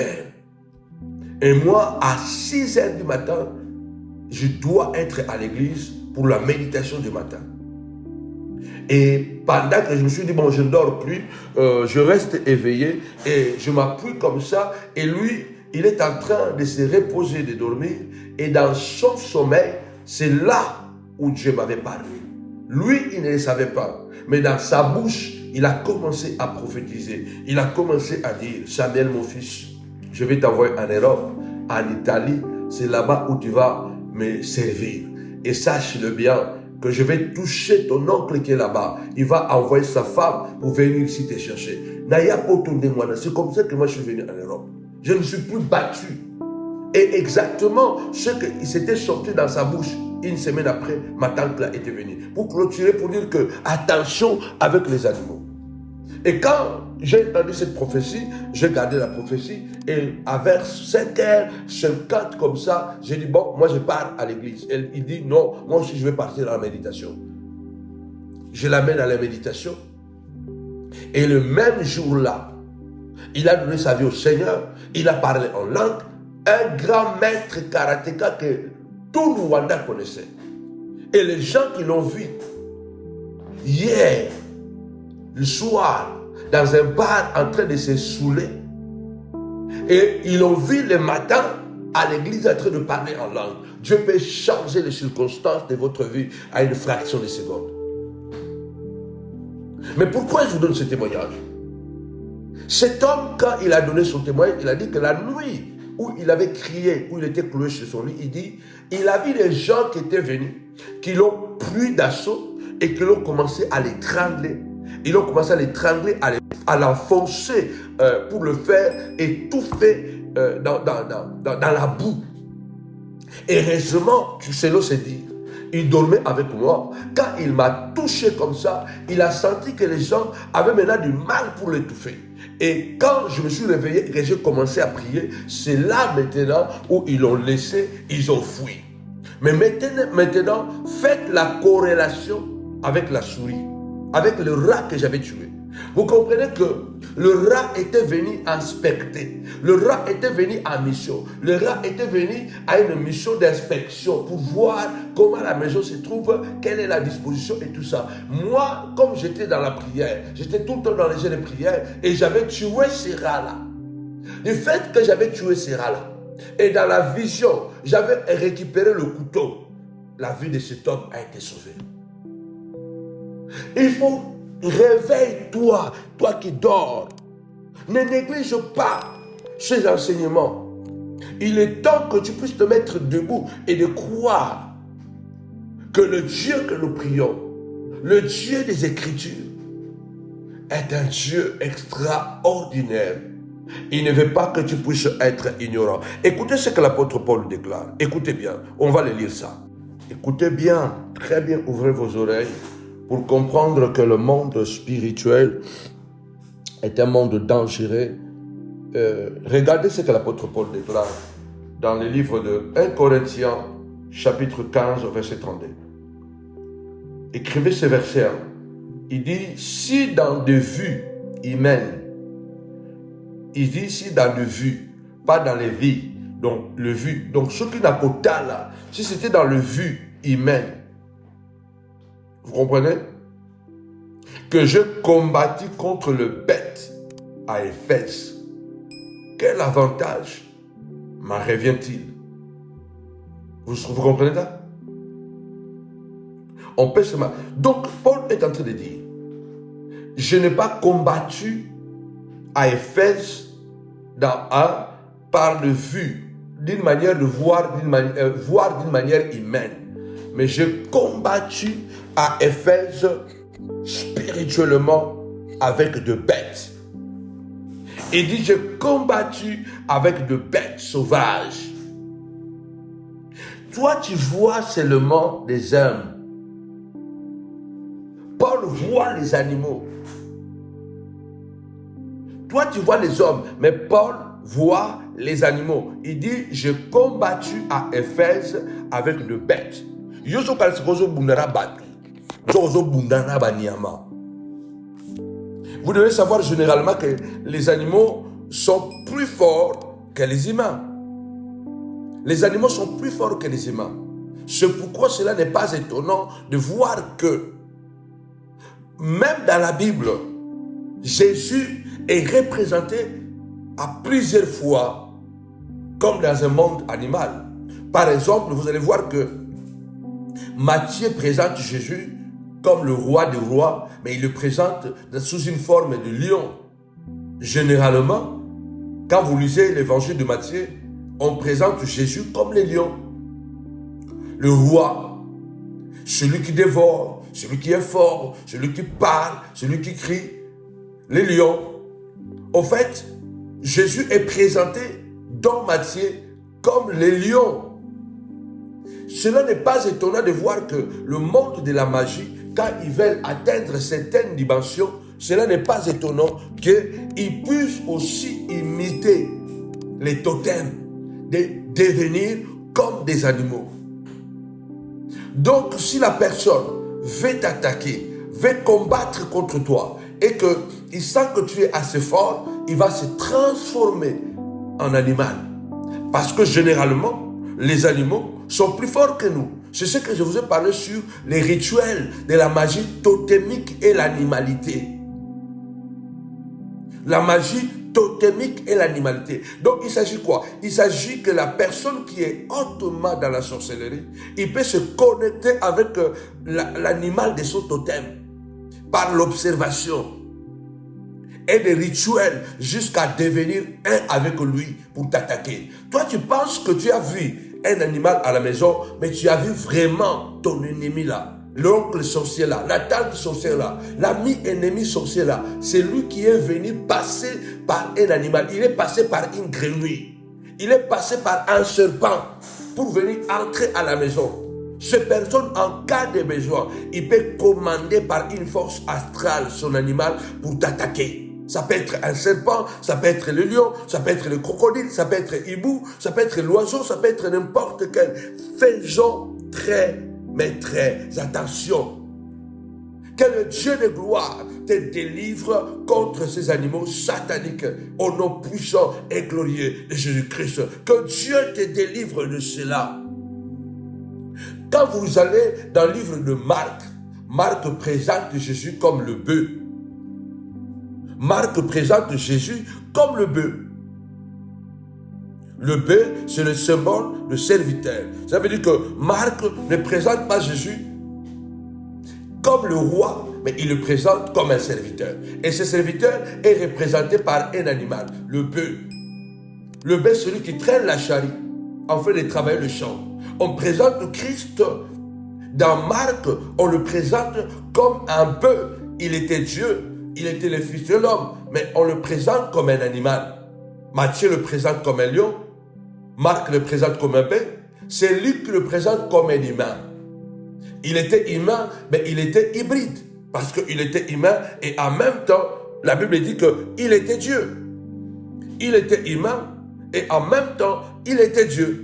Et moi, à 6h du matin, je dois être à l'église pour la méditation du matin. Et pendant que je me suis dit, bon, je ne dors plus, je reste éveillé et je m'appuie comme ça. Et lui, il est en train de se reposer, de dormir. Et dans son sommeil, c'est là où Dieu m'avait parlé. Lui, il ne le savait pas. Mais dans sa bouche, il a commencé à prophétiser. Il a commencé à dire, Samuel, mon fils, je vais t'envoyer en Europe, en Italie. C'est là-bas où tu vas me servir. Et sache-le bien, que je vais toucher ton oncle qui est là-bas. Il va envoyer sa femme pour venir ici te chercher. C'est comme ça que moi je suis venu en Europe. Je ne me suis plus battu. Et exactement ce qui s'était sorti dans sa bouche, une semaine après, ma tante là était venue. Pour clôturer, pour dire que attention avec les animaux. Et quand j'ai entendu cette prophétie, j'ai gardé la prophétie et à vers 5h50 comme ça, j'ai dit bon, moi je pars à l'église. Il dit non, moi aussi je vais partir à la méditation. Je l'amène à la méditation et le même jour-là, il a donné sa vie au Seigneur, il a parlé en langue, un grand maître karatéka que tout le Rwanda connaissait. Et les gens qui l'ont vu hier, le soir, dans un bar en train de se saouler. Et ils l'ont vu le matin à l'église en train de parler en langue. Dieu peut changer les circonstances de votre vie à une fraction de seconde. Mais pourquoi je vous donne ce témoignage? Cet homme, quand il a donné son témoignage, il a dit que la nuit où il avait crié, où il était cloué sur son lit, il dit, il a vu des gens qui étaient venus, qui l'ont pris d'assaut et qui l'ont commencé à l'étrangler. Ils ont commencé à l'étrangler, à l'enfoncer pour le faire étouffer dans la boue. Et heureusement, tu l'ose dire, il dormait avec moi. Quand il m'a touché comme ça, il a senti que les gens avaient maintenant du mal pour l'étouffer. Et quand je me suis réveillé et que j'ai commencé à prier, c'est là maintenant où ils l'ont laissé, ils ont fui. Mais maintenant, faites la corrélation avec la souris, avec le rat que j'avais tué. Vous comprenez que le rat était venu inspecter. Le rat était venu en mission. Le rat était venu à une mission d'inspection pour voir comment la maison se trouve, quelle est la disposition et tout ça. Moi, comme j'étais dans la prière, j'étais tout le temps dans les jeux de prière et j'avais tué ces rats-là. Du fait que j'avais tué ces rats-là et dans la vision, j'avais récupéré le couteau, la vie de cet homme a été sauvée. Il faut réveille-toi, toi qui dors. Ne néglige pas ces enseignements. Il est temps que tu puisses te mettre debout et de croire que le Dieu que nous prions, le Dieu des Écritures, est un Dieu extraordinaire. Il ne veut pas que tu puisses être ignorant. Écoutez ce que l'apôtre Paul déclare. Écoutez bien, on va le lire ça. Écoutez bien, très bien, ouvrez vos oreilles pour comprendre que le monde spirituel est un monde dangereux. Regardez ce que l'apôtre Paul déclare dans le livre de 1 Corinthiens, chapitre 15, verset 32. Écrivez ce verset. Il dit, si dans des vues humaines, il dit si dans le vu, pas dans les vies, donc le vu. Donc ce qui n'a pas là, si c'était dans le vu humain, vous comprenez? Que je combattis contre le bête à Éphèse. Quel avantage m'en revient-il? Vous comprenez ça? On peut se... Donc Paul est en train de dire, je n'ai pas combattu à Éphèse par le vu, d'une manière de voir d'une manière humaine. Mais j'ai combattu à Éphèse spirituellement avec de bêtes. Il dit, j'ai combattu avec de bêtes sauvages. Toi, tu vois seulement des hommes. Paul voit les animaux. Toi, tu vois les hommes, mais Paul voit les animaux. Il dit, j'ai combattu à Éphèse avec de bêtes. Vous devez savoir généralement que les animaux sont plus forts que les humains. Les animaux sont plus forts que les humains. C'est pourquoi cela n'est pas étonnant de voir que même dans la Bible, Jésus est représenté à plusieurs fois comme dans un monde animal. Par exemple, vous allez voir que Matthieu présente Jésus comme le roi des rois, mais il le présente sous une forme de lion. Généralement, quand vous lisez l'évangile de Matthieu, on présente Jésus comme le lion. Le roi, celui qui dévore, celui qui est fort, celui qui parle, celui qui crie. Les lions. En fait, Jésus est présenté dans Matthieu comme les lions. Cela n'est pas étonnant de voir que le monde de la magie, quand ils veulent atteindre certaines dimensions, cela n'est pas étonnant qu'ils puissent aussi imiter les totems, de devenir comme des animaux. Donc, si la personne veut t'attaquer, veut combattre contre toi, et qu'il sent que tu es assez fort, il va se transformer en animal. Parce que généralement, les animaux sont plus forts que nous. C'est ce que je vous ai parlé sur les rituels de la magie totémique et l'animalité. La magie totémique et l'animalité. Donc il s'agit quoi? Il s'agit que la personne qui est hautement dans la sorcellerie, il peut se connecter avec l'animal de son totem par l'observation et des rituels jusqu'à devenir un avec lui pour t'attaquer. Toi, tu penses que tu as vu un animal à la maison, mais tu as vu vraiment ton ennemi là, l'oncle sorcier là, la tante sorcière là, l'ami ennemi sorcier là. C'est lui qui est venu passer par un animal. Il est passé par une grenouille. Il est passé par un serpent pour venir entrer à la maison. Cette personne, en cas de besoin, il peut commander par une force astrale son animal pour t'attaquer. Ça peut être un serpent, ça peut être le lion, ça peut être le crocodile, ça peut être hibou, ça peut être l'oiseau, ça peut être n'importe quel. Faisons très attention. Que le Dieu de gloire te délivre contre ces animaux sataniques au nom puissant et glorieux de Jésus-Christ. Que Dieu te délivre de cela. Quand vous allez dans le livre de Marc, Marc présente Jésus comme le bœuf. Marc présente Jésus comme le bœuf. Le bœuf, c'est le symbole de serviteur. Ça veut dire que Marc ne présente pas Jésus comme le roi, mais il le présente comme un serviteur. Et ce serviteur est représenté par un animal, le bœuf. Le bœuf, c'est celui qui traîne la charrue en fait de travailler le champ. On présente Christ. Dans Marc, on le présente comme un bœuf. Il était Dieu, il était le Fils de l'homme, mais on le présente comme un animal. Matthieu le présente comme un lion, Marc le présente comme un bœuf, c'est Luc qui le présente comme un humain. Il était humain, mais il était hybride, parce qu'il était humain et en même temps, la Bible dit qu'il était Dieu. Il était humain et en même temps, il était Dieu.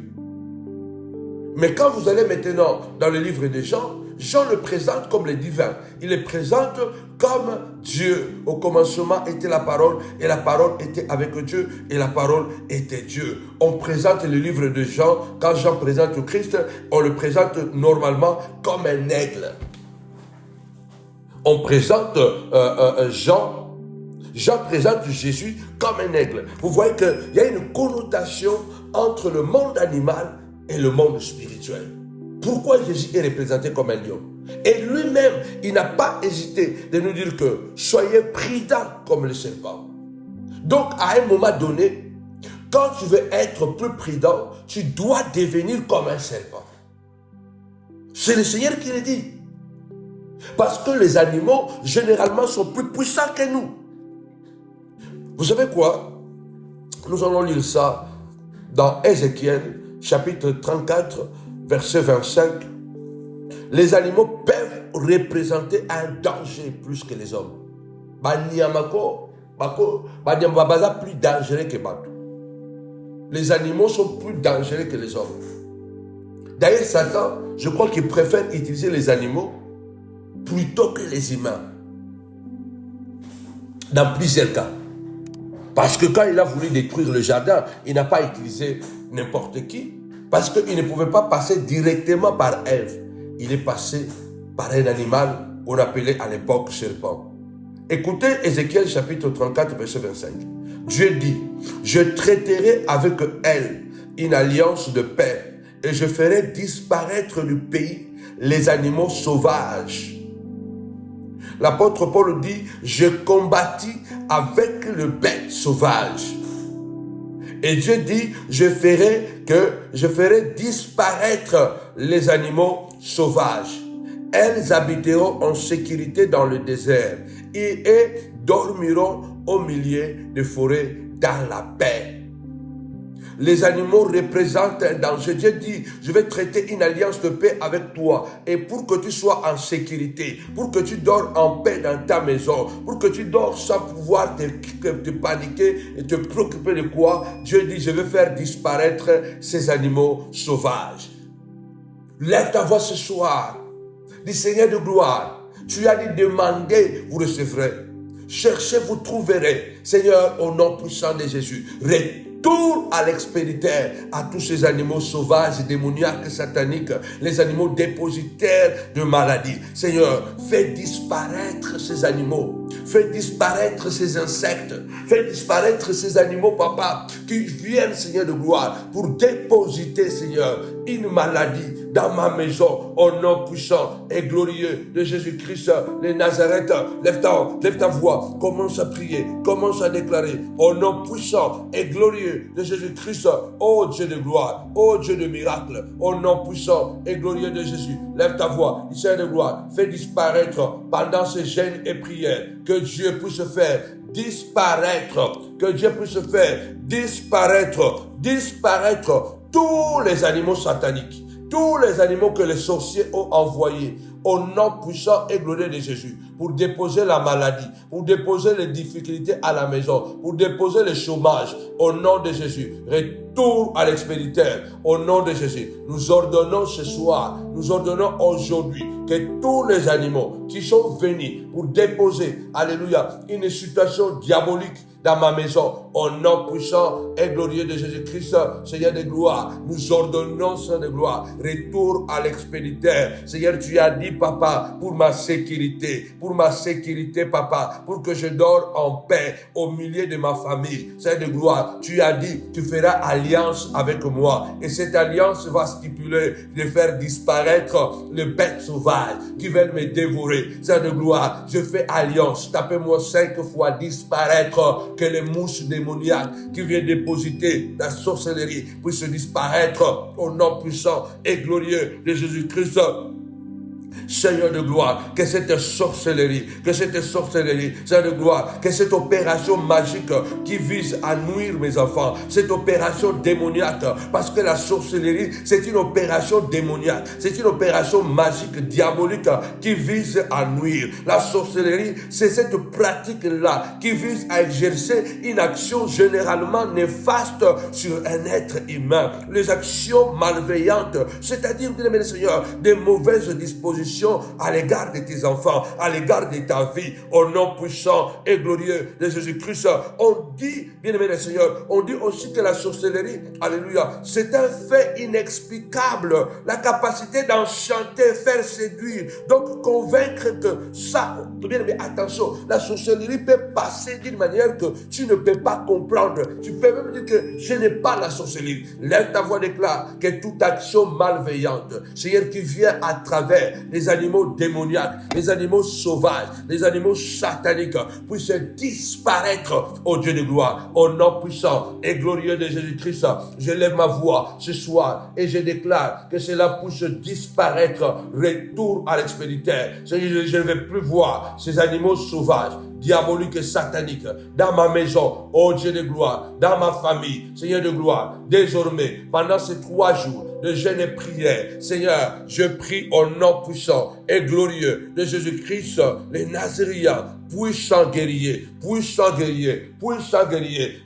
Mais quand vous allez maintenant dans le livre de Jean, Jean le présente comme le divin. Il le présente comme Dieu. Au commencement était la parole, et la parole était avec Dieu, et la parole était Dieu. On présente le livre de Jean, quand Jean présente le Christ, on le présente normalement comme un aigle. On présente Jean présente Jésus comme un aigle. Vous voyez qu'il y a une connotation entre le monde animal et le monde spirituel. Pourquoi Jésus est représenté comme un lion? Et lui-même, il n'a pas hésité de nous dire que soyez prudents comme le serpent. Donc, à un moment donné, quand tu veux être plus prudent, tu dois devenir comme un serpent. C'est le Seigneur qui le dit. Parce que les animaux, généralement, sont plus puissants que nous. Vous savez quoi? Nous allons lire ça dans Ézéchiel, chapitre 34, verset 25. Les animaux peuvent représenter un danger plus que les hommes. Plus dangereux que Batou. Les animaux sont plus dangereux que les hommes. D'ailleurs, Satan, je crois qu'il préfère utiliser les animaux plutôt que les humains. Dans plusieurs cas. Parce que quand il a voulu détruire le jardin, il n'a pas utilisé n'importe qui. Parce qu'il ne pouvait pas passer directement par Ève. Il est passé par un animal on appelait à l'époque serpent. Écoutez Ézéchiel chapitre 34, verset 25. Dieu dit, je traiterai avec elle une alliance de paix et je ferai disparaître du pays les animaux sauvages. L'apôtre Paul dit, je combattis avec le bête sauvage. Et Dieu dit, je ferai disparaître les animaux sauvages. Elles habiteront en sécurité dans le désert et dormiront au milieu des forêts dans la paix. Les animaux représentent un danger. Dieu dit, je vais traiter une alliance de paix avec toi. Et pour que tu sois en sécurité, pour que tu dors en paix dans ta maison, pour que tu dors sans pouvoir te paniquer et te préoccuper de quoi, Dieu dit, je vais faire disparaître ces animaux sauvages. Lève ta voix ce soir. Dis, Seigneur de gloire, tu as dit, demandez, vous recevrez. Cherchez, vous trouverez. Seigneur, au nom puissant de Jésus, retourne à l'expéditeur, à tous ces animaux sauvages, démoniaques, sataniques, les animaux dépositaires de maladies. Seigneur, fais disparaître ces animaux, fais disparaître ces insectes, fais disparaître ces animaux, papa, qui viennent, Seigneur de gloire, pour dépositer, Seigneur, une maladie dans ma maison, au nom puissant et glorieux de Jésus-Christ, les Nazareth. Lève ta voix, commence à prier, commence à déclarer, au nom puissant et glorieux de Jésus-Christ, ô Dieu de gloire, ô Dieu de miracle, au nom puissant et glorieux de Jésus. Lève ta voix, Seigneur de gloire, fais disparaître pendant ces jeûnes et prières, que Dieu puisse faire disparaître, que Dieu puisse faire disparaître tous les animaux sataniques, tous les animaux que les sorciers ont envoyés au nom puissant et glorieux de Jésus, pour déposer la maladie, pour déposer les difficultés à la maison, pour déposer le chômage, au nom de Jésus. Retour à l'expéditeur, au nom de Jésus. Nous ordonnons ce soir, nous ordonnons aujourd'hui que tous les animaux qui sont venus pour déposer, alléluia, une situation diabolique dans ma maison, au nom puissant et glorieux de Jésus-Christ, Seigneur de gloire, nous ordonnons, Seigneur de gloire, retour à l'expéditeur. Seigneur, tu as dit, papa, pour ma sécurité, papa, pour que je dors en paix au milieu de ma famille. Seigneur de gloire, tu as dit, tu feras alliance avec moi. Et cette alliance va stipuler de faire disparaître les bêtes sauvages qui veulent me dévorer. Seigneur de gloire, je fais alliance. Tapez-moi 5 fois disparaître, que les mouches démoniaques qui viennent dépositer la sorcellerie puissent disparaître au nom puissant et glorieux de Jésus-Christ. Seigneur de gloire, que cette sorcellerie, Seigneur de gloire, que cette opération magique qui vise à nuire mes enfants, cette opération démoniaque, parce que la sorcellerie, c'est une opération démoniaque, c'est une opération magique, diabolique, qui vise à nuire. La sorcellerie, c'est cette pratique-là qui vise à exercer une action généralement néfaste sur un être humain. Les actions malveillantes, c'est-à-dire, bien aimé Seigneur, des mauvaises dispositions à l'égard de tes enfants, à l'égard de ta vie, au nom puissant et glorieux de Jésus-Christ. On dit, bien-aimé le Seigneur, on dit aussi que la sorcellerie, alléluia, c'est un fait inexplicable. La capacité d'enchanter, faire séduire, donc convaincre que ça, bien-aimé, attention, la sorcellerie peut passer d'une manière que tu ne peux pas comprendre. Tu peux même dire que je n'ai pas la sorcellerie. Lève ta voix, déclare que toute action malveillante, Seigneur, qui vient à travers les animaux démoniaques, les animaux sauvages, les animaux sataniques puissent disparaître au Dieu de gloire, au nom puissant et glorieux de Jésus-Christ. Je lève ma voix ce soir et je déclare que cela puisse disparaître. Retour à l'expéditeur. Je ne vais plus voir ces animaux sauvages, diaboliques et sataniques dans ma maison, oh Dieu de gloire, dans ma famille, Seigneur de gloire. Désormais, pendant ces 3 jours de jeûne et prière, Seigneur, je prie au nom puissant et glorieux de Jésus-Christ, les Nazaréens, puissant guerrier,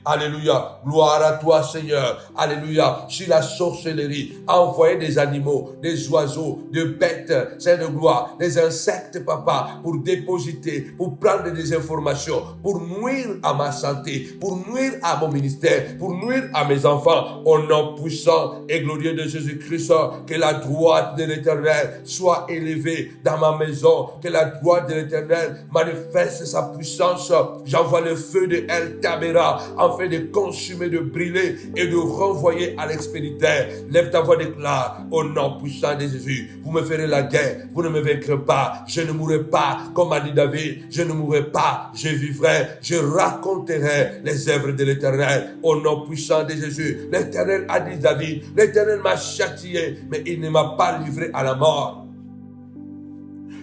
alléluia, gloire à toi Seigneur, alléluia. Si la sorcellerie a envoyé des animaux, des oiseaux, des bêtes, Seigneur de gloire, des insectes, papa, pour dépositer, pour prendre des informations, pour nuire à ma santé, pour nuire à mon ministère, pour nuire à mes enfants, au nom puissant et glorieux de Jésus Jésus-Christ, que la droite de l'Éternel soit élevée dans ma maison, que la droite de l'Éternel manifeste sa puissance. J'envoie le feu de El Tabera afin de consumer, de brûler et de renvoyer à l'expéditeur. Lève ta voix, déclare au nom puissant de Jésus. Vous me ferez la guerre, vous ne me vaincrez pas, je ne mourrai pas, comme a dit David, je ne mourrai pas, je vivrai, je raconterai les œuvres de l'Éternel au nom puissant de Jésus. L'Éternel a dit David, l'Éternel m'a châtié, mais il ne m'a pas livré à la mort.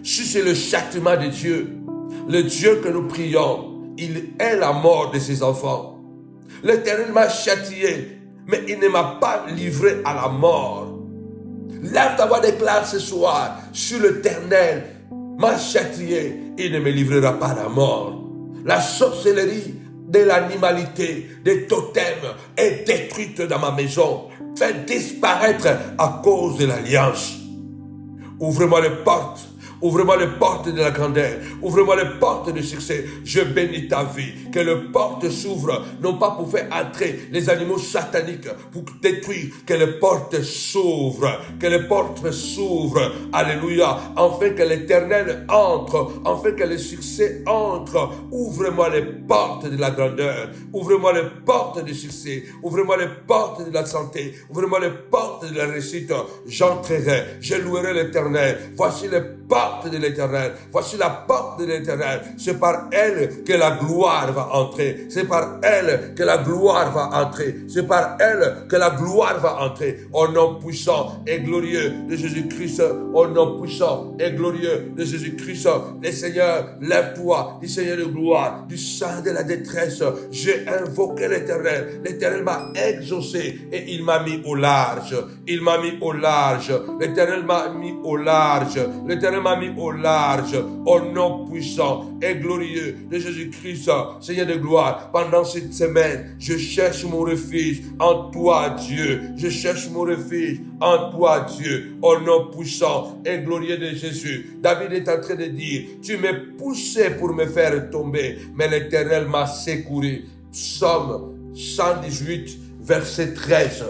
Si c'est le châtiment de Dieu, le Dieu que nous prions, il est la mort de ses enfants. L'Éternel m'a châtié, mais il ne m'a pas livré à la mort. Lève ta voix, déclare ce soir, sur l'Éternel m'a châtié, il ne me livrera pas à la mort. La sorcellerie de l'animalité, des totems est détruite dans ma maison, fait disparaître à cause de l'alliance. Ouvre-moi les portes. Ouvre-moi les portes de la grandeur. Ouvre-moi les portes du succès. Je bénis ta vie. Que les portes s'ouvrent, non pas pour faire entrer les animaux sataniques, pour détruire. Que les portes s'ouvrent. Que les portes s'ouvrent. Alléluia. Afin que l'Éternel entre. Afin que le succès entre. Ouvre-moi les portes de la grandeur. Ouvre-moi les portes du succès. Ouvre-moi les portes de la santé. Ouvre-moi les portes de la réussite. J'entrerai. Je louerai l'Éternel. Voici les portes de l'Éternel. Voici la porte de l'Éternel. C'est par elle que la gloire va entrer. C'est par elle que la gloire va entrer. C'est par elle que la gloire va entrer. Au nom puissant et glorieux de Jésus-Christ. Au nom puissant et glorieux de Jésus-Christ. Le Seigneur, lève-toi, du Seigneur de gloire, du sein de la détresse. J'ai invoqué l'Éternel. L'Éternel m'a exaucé et il m'a mis au large. Il m'a mis au large. L'Éternel m'a mis au large. L'Éternel m'a mis au large, au nom puissant et glorieux de Jésus-Christ, Seigneur de gloire. Pendant cette semaine, je cherche mon refuge en toi, Dieu. Je cherche mon refuge en toi, Dieu, au nom puissant et glorieux de Jésus. David est en train de dire, tu m'as poussé pour me faire tomber, mais l'Éternel m'a secouru. Psaume 118, verset 13.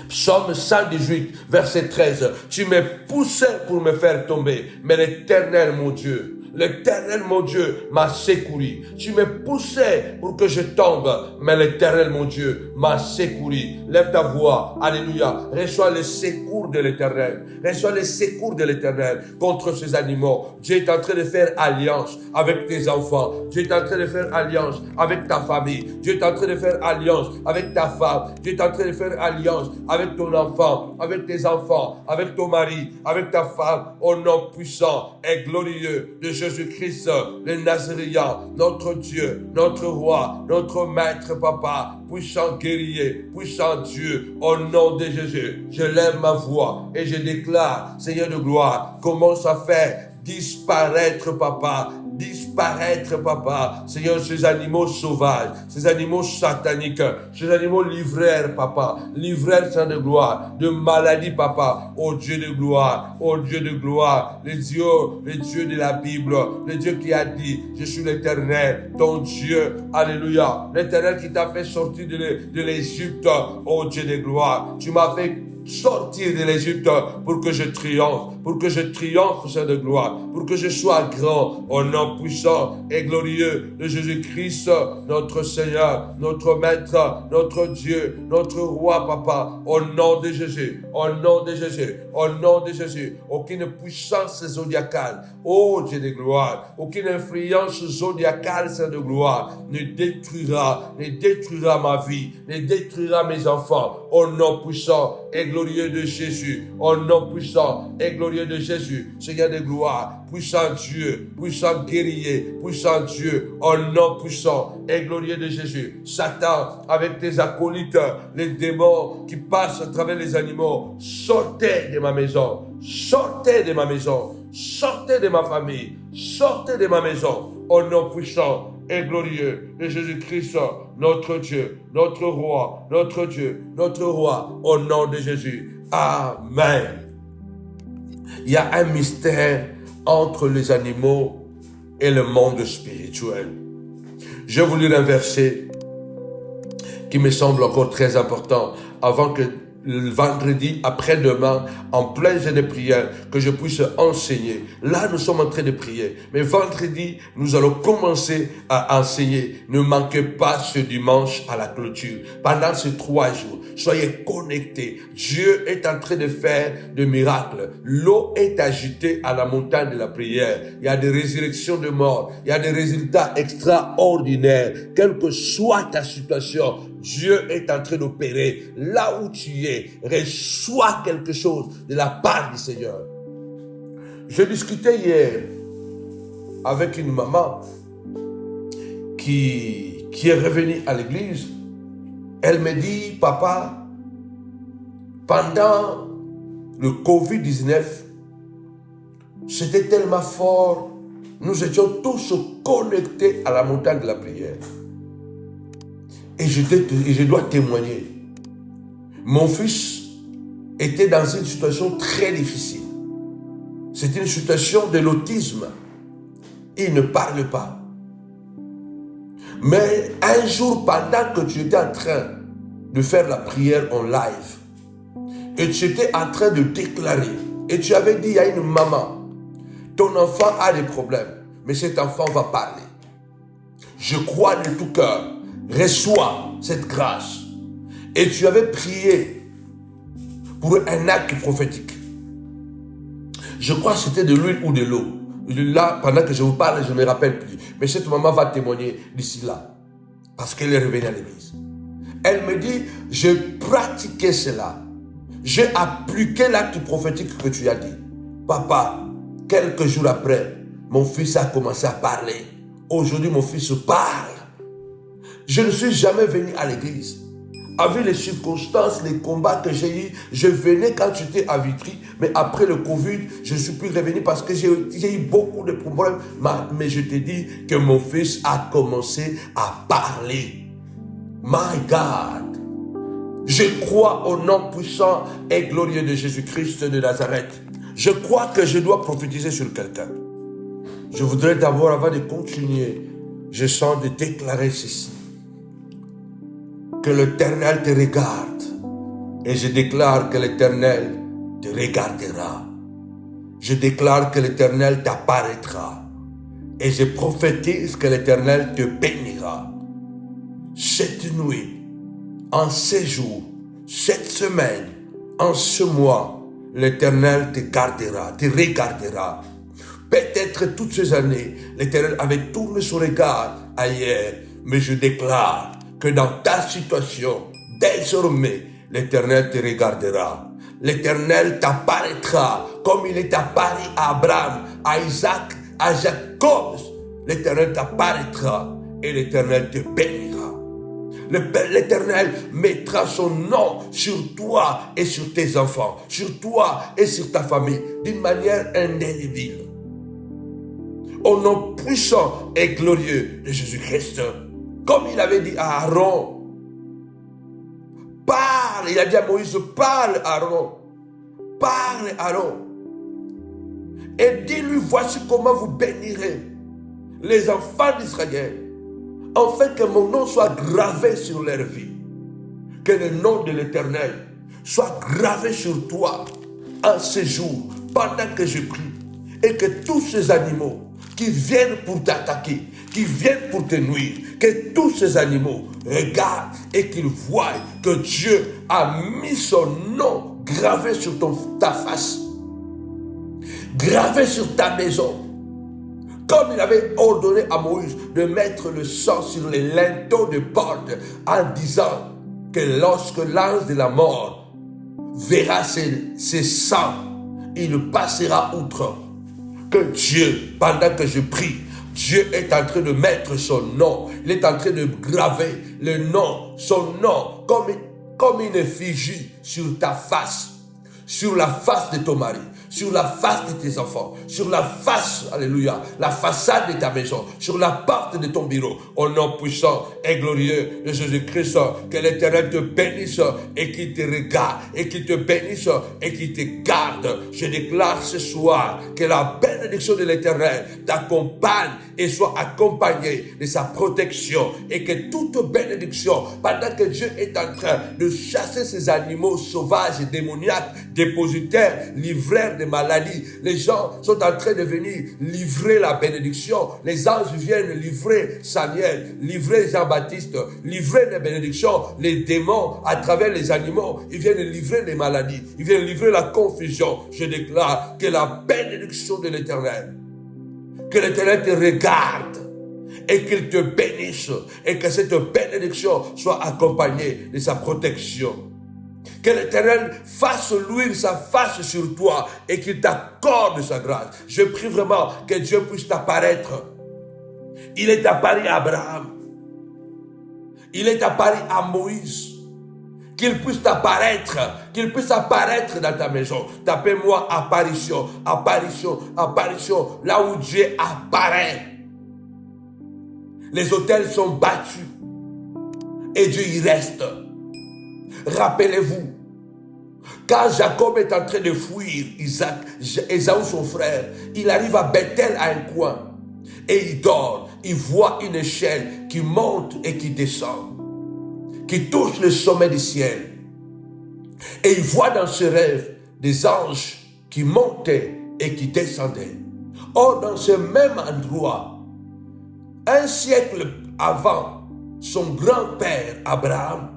Psaume 118, verset 13. Tu m'as poussé pour me faire tomber, mais l'Éternel, mon Dieu, l'Éternel, mon Dieu, m'a secouru. Tu m'as poussé pour que je tombe, mais l'Éternel, mon Dieu, m'a secouru. Lève ta voix, alléluia. Reçois le secours de l'Éternel. Reçois le secours de l'Éternel contre ces animaux. Dieu est en train de faire alliance avec tes enfants. Dieu est en train de faire alliance avec ta famille. Dieu est en train de faire alliance avec ta femme. Dieu est en train de faire alliance avec ton enfant, avec tes enfants, avec ton mari, avec ta femme, au nom puissant et glorieux de Jésus-Christ, le Nazaréen, notre Dieu, notre roi, notre maître papa, puissant guerrier, puissant Dieu, au nom de Jésus. Je lève ma voix et je déclare, Seigneur de gloire, commence à faire disparaître, papa, Seigneur, ces animaux sauvages, ces animaux sataniques, ces animaux livreurs, papa, livreurs, Saint de gloire, de maladie, papa, ô Dieu de gloire, le Dieu de la Bible, le Dieu qui a dit, je suis l'Éternel, ton Dieu, alléluia, l'Éternel qui t'a fait sortir de l'Égypte, ô Dieu de gloire, tu m'as fait sortir de l'Égypte pour que je triomphe, Saint de gloire, pour que je sois grand au nom puissant et glorieux de Jésus-Christ, notre Seigneur, notre Maître, notre Dieu, notre Roi, papa, au nom de Jésus, aucune puissance zodiacale, ô Dieu de gloire, aucune influence zodiacale, Saint de gloire, ne détruira ma vie, ne détruira mes enfants, au nom puissant et glorieux de Jésus, au nom puissant et glorieux de Jésus, Seigneur de gloire, puissant Dieu, puissant guerrier, puissant Dieu, au nom puissant et glorieux de Jésus. Satan, avec tes acolytes, les démons qui passent à travers les animaux, sortez de ma maison, sortez de ma maison, sortez de ma famille, sortez de ma maison, au nom puissant et glorieux de Jésus-Christ, notre Dieu, notre roi, notre Dieu, notre roi, au nom de Jésus. Amen. Il y a un mystère entre les animaux et le monde spirituel. Je vais vous lire un verset qui me semble encore très important avant que le vendredi, après-demain, en plein jeûne de prière, que je puisse enseigner. Là, nous sommes en train de prier. Mais vendredi, nous allons commencer à enseigner. Ne manquez pas ce dimanche à la clôture. Pendant ces 3 jours, soyez connectés. Dieu est en train de faire des miracles. L'eau est agitée à la montagne de la prière. Il y a des résurrections de morts. Il y a des résultats extraordinaires. Quelle que soit ta situation, Dieu est en train d'opérer. Là où tu es, reçois quelque chose de la part du Seigneur. Je discutais hier avec une maman qui est revenue à l'église. Elle me dit, papa, pendant le Covid-19, c'était tellement fort, nous étions tous connectés à la montagne de la prière. Et je dois témoigner. Mon fils était dans une situation très difficile. C'était une situation de l'autisme. Il ne parle pas. Mais un jour, pendant que tu étais en train de faire la prière en live, et tu étais en train de déclarer, et tu avais dit à une maman, ton enfant a des problèmes, mais cet enfant va parler. Je crois de tout cœur, reçois cette grâce. Et tu avais prié pour un acte prophétique. Je crois que c'était de l'huile ou de l'eau. Là, pendant que je vous parle, je ne me rappelle plus. Mais cette maman va témoigner d'ici là. Parce qu'elle est revenue à l'église. Elle me dit, j'ai pratiqué cela. J'ai appliqué l'acte prophétique que tu as dit. Papa, quelques jours après, mon fils a commencé à parler. Aujourd'hui, mon fils parle. Je ne suis jamais venu à l'église. Avec les circonstances, les combats que j'ai eus, je venais quand j'étais à Vitry, mais après le Covid, je ne suis plus revenu parce que j'ai eu beaucoup de problèmes. Mais je te dis que mon fils a commencé à parler. My God! Je crois au nom puissant et glorieux de Jésus-Christ de Nazareth. Je crois que je dois prophétiser sur quelqu'un. Je voudrais d'abord, avant de continuer, je sens de déclarer ceci. Que l'Éternel te regarde. Et je déclare que l'Éternel te regardera. Je déclare que l'Éternel t'apparaîtra. Et je prophétise que l'Éternel te bénira. Cette nuit, en ces jours, cette semaine, en ce mois, l'Éternel te gardera, te regardera. Peut-être toutes ces années, l'Éternel avait tourné son regard ailleurs, mais je déclare que dans ta situation, désormais, l'Éternel te regardera. L'Éternel t'apparaîtra comme il est apparu à Abraham, à Isaac, à Jacob. L'Éternel t'apparaîtra et l'Éternel te bénira. L'Éternel mettra son nom sur toi et sur tes enfants, sur toi et sur ta famille, d'une manière indélébile. Au nom puissant et glorieux de Jésus-Christ, comme il avait dit à Aaron, parle, il a dit à Moïse, parle Aaron, et dis-lui, voici comment vous bénirez les enfants d'Israël, afin que mon nom soit gravé sur leur vie, que le nom de l'Éternel soit gravé sur toi en ce jour, pendant que je prie, et que tous ces animaux qui viennent pour t'attaquer, qui viennent pour te nuire, que tous ces animaux regardent et qu'ils voient que Dieu a mis son nom gravé sur ta face, gravé sur ta maison, comme il avait ordonné à Moïse de mettre le sang sur les linteaux de porte en disant que lorsque l'ange de la mort verra ces sangs, il passera outre. Que Dieu, pendant que je prie, Dieu est en train de mettre son nom. Il est en train de graver le nom, son nom, comme une effigie sur ta face, sur la face de ton mari, sur la face de tes enfants, sur la face, alléluia, la façade de ta maison, sur la porte de ton bureau, au nom puissant et glorieux de Jésus-Christ, que l'Éternel te bénisse et qu'il te regarde, et qu'il te bénisse et qu'il te garde. Je déclare ce soir que la bénédiction de l'Éternel t'accompagne et soit accompagnée de sa protection, et que toute bénédiction, pendant que Dieu est en train de chasser ces animaux sauvages et démoniaques, dépositaires, livreurs de maladies, les gens sont en train de venir livrer la bénédiction. Les anges viennent livrer Samuel, livrer Jean-Baptiste, livrer les bénédictions. Les démons, à travers les animaux, ils viennent livrer les maladies, ils viennent livrer la confusion. Je déclare que la bénédiction de l'Éternel, que l'Éternel te regarde et qu'il te bénisse, et que cette bénédiction soit accompagnée de sa protection. Que l'Éternel fasse luire sa face sur toi et qu'il t'accorde sa grâce. Je prie vraiment que Dieu puisse t'apparaître. Il est apparu à Abraham. Il est apparu à Moïse. Qu'il puisse t'apparaître, qu'il puisse apparaître dans ta maison. Tapez-moi apparition, apparition, apparition. Là où Dieu apparaît. Les autels sont battus et Dieu y reste. Rappelez-vous, quand Jacob est en train de fuir Ésaü son frère, il arrive à Bethel à un coin et il dort. Il voit une échelle qui monte et qui descend, qui touche le sommet du ciel. Et il voit dans ce rêve des anges qui montaient et qui descendaient. Or, dans ce même endroit, un siècle avant, son grand-père Abraham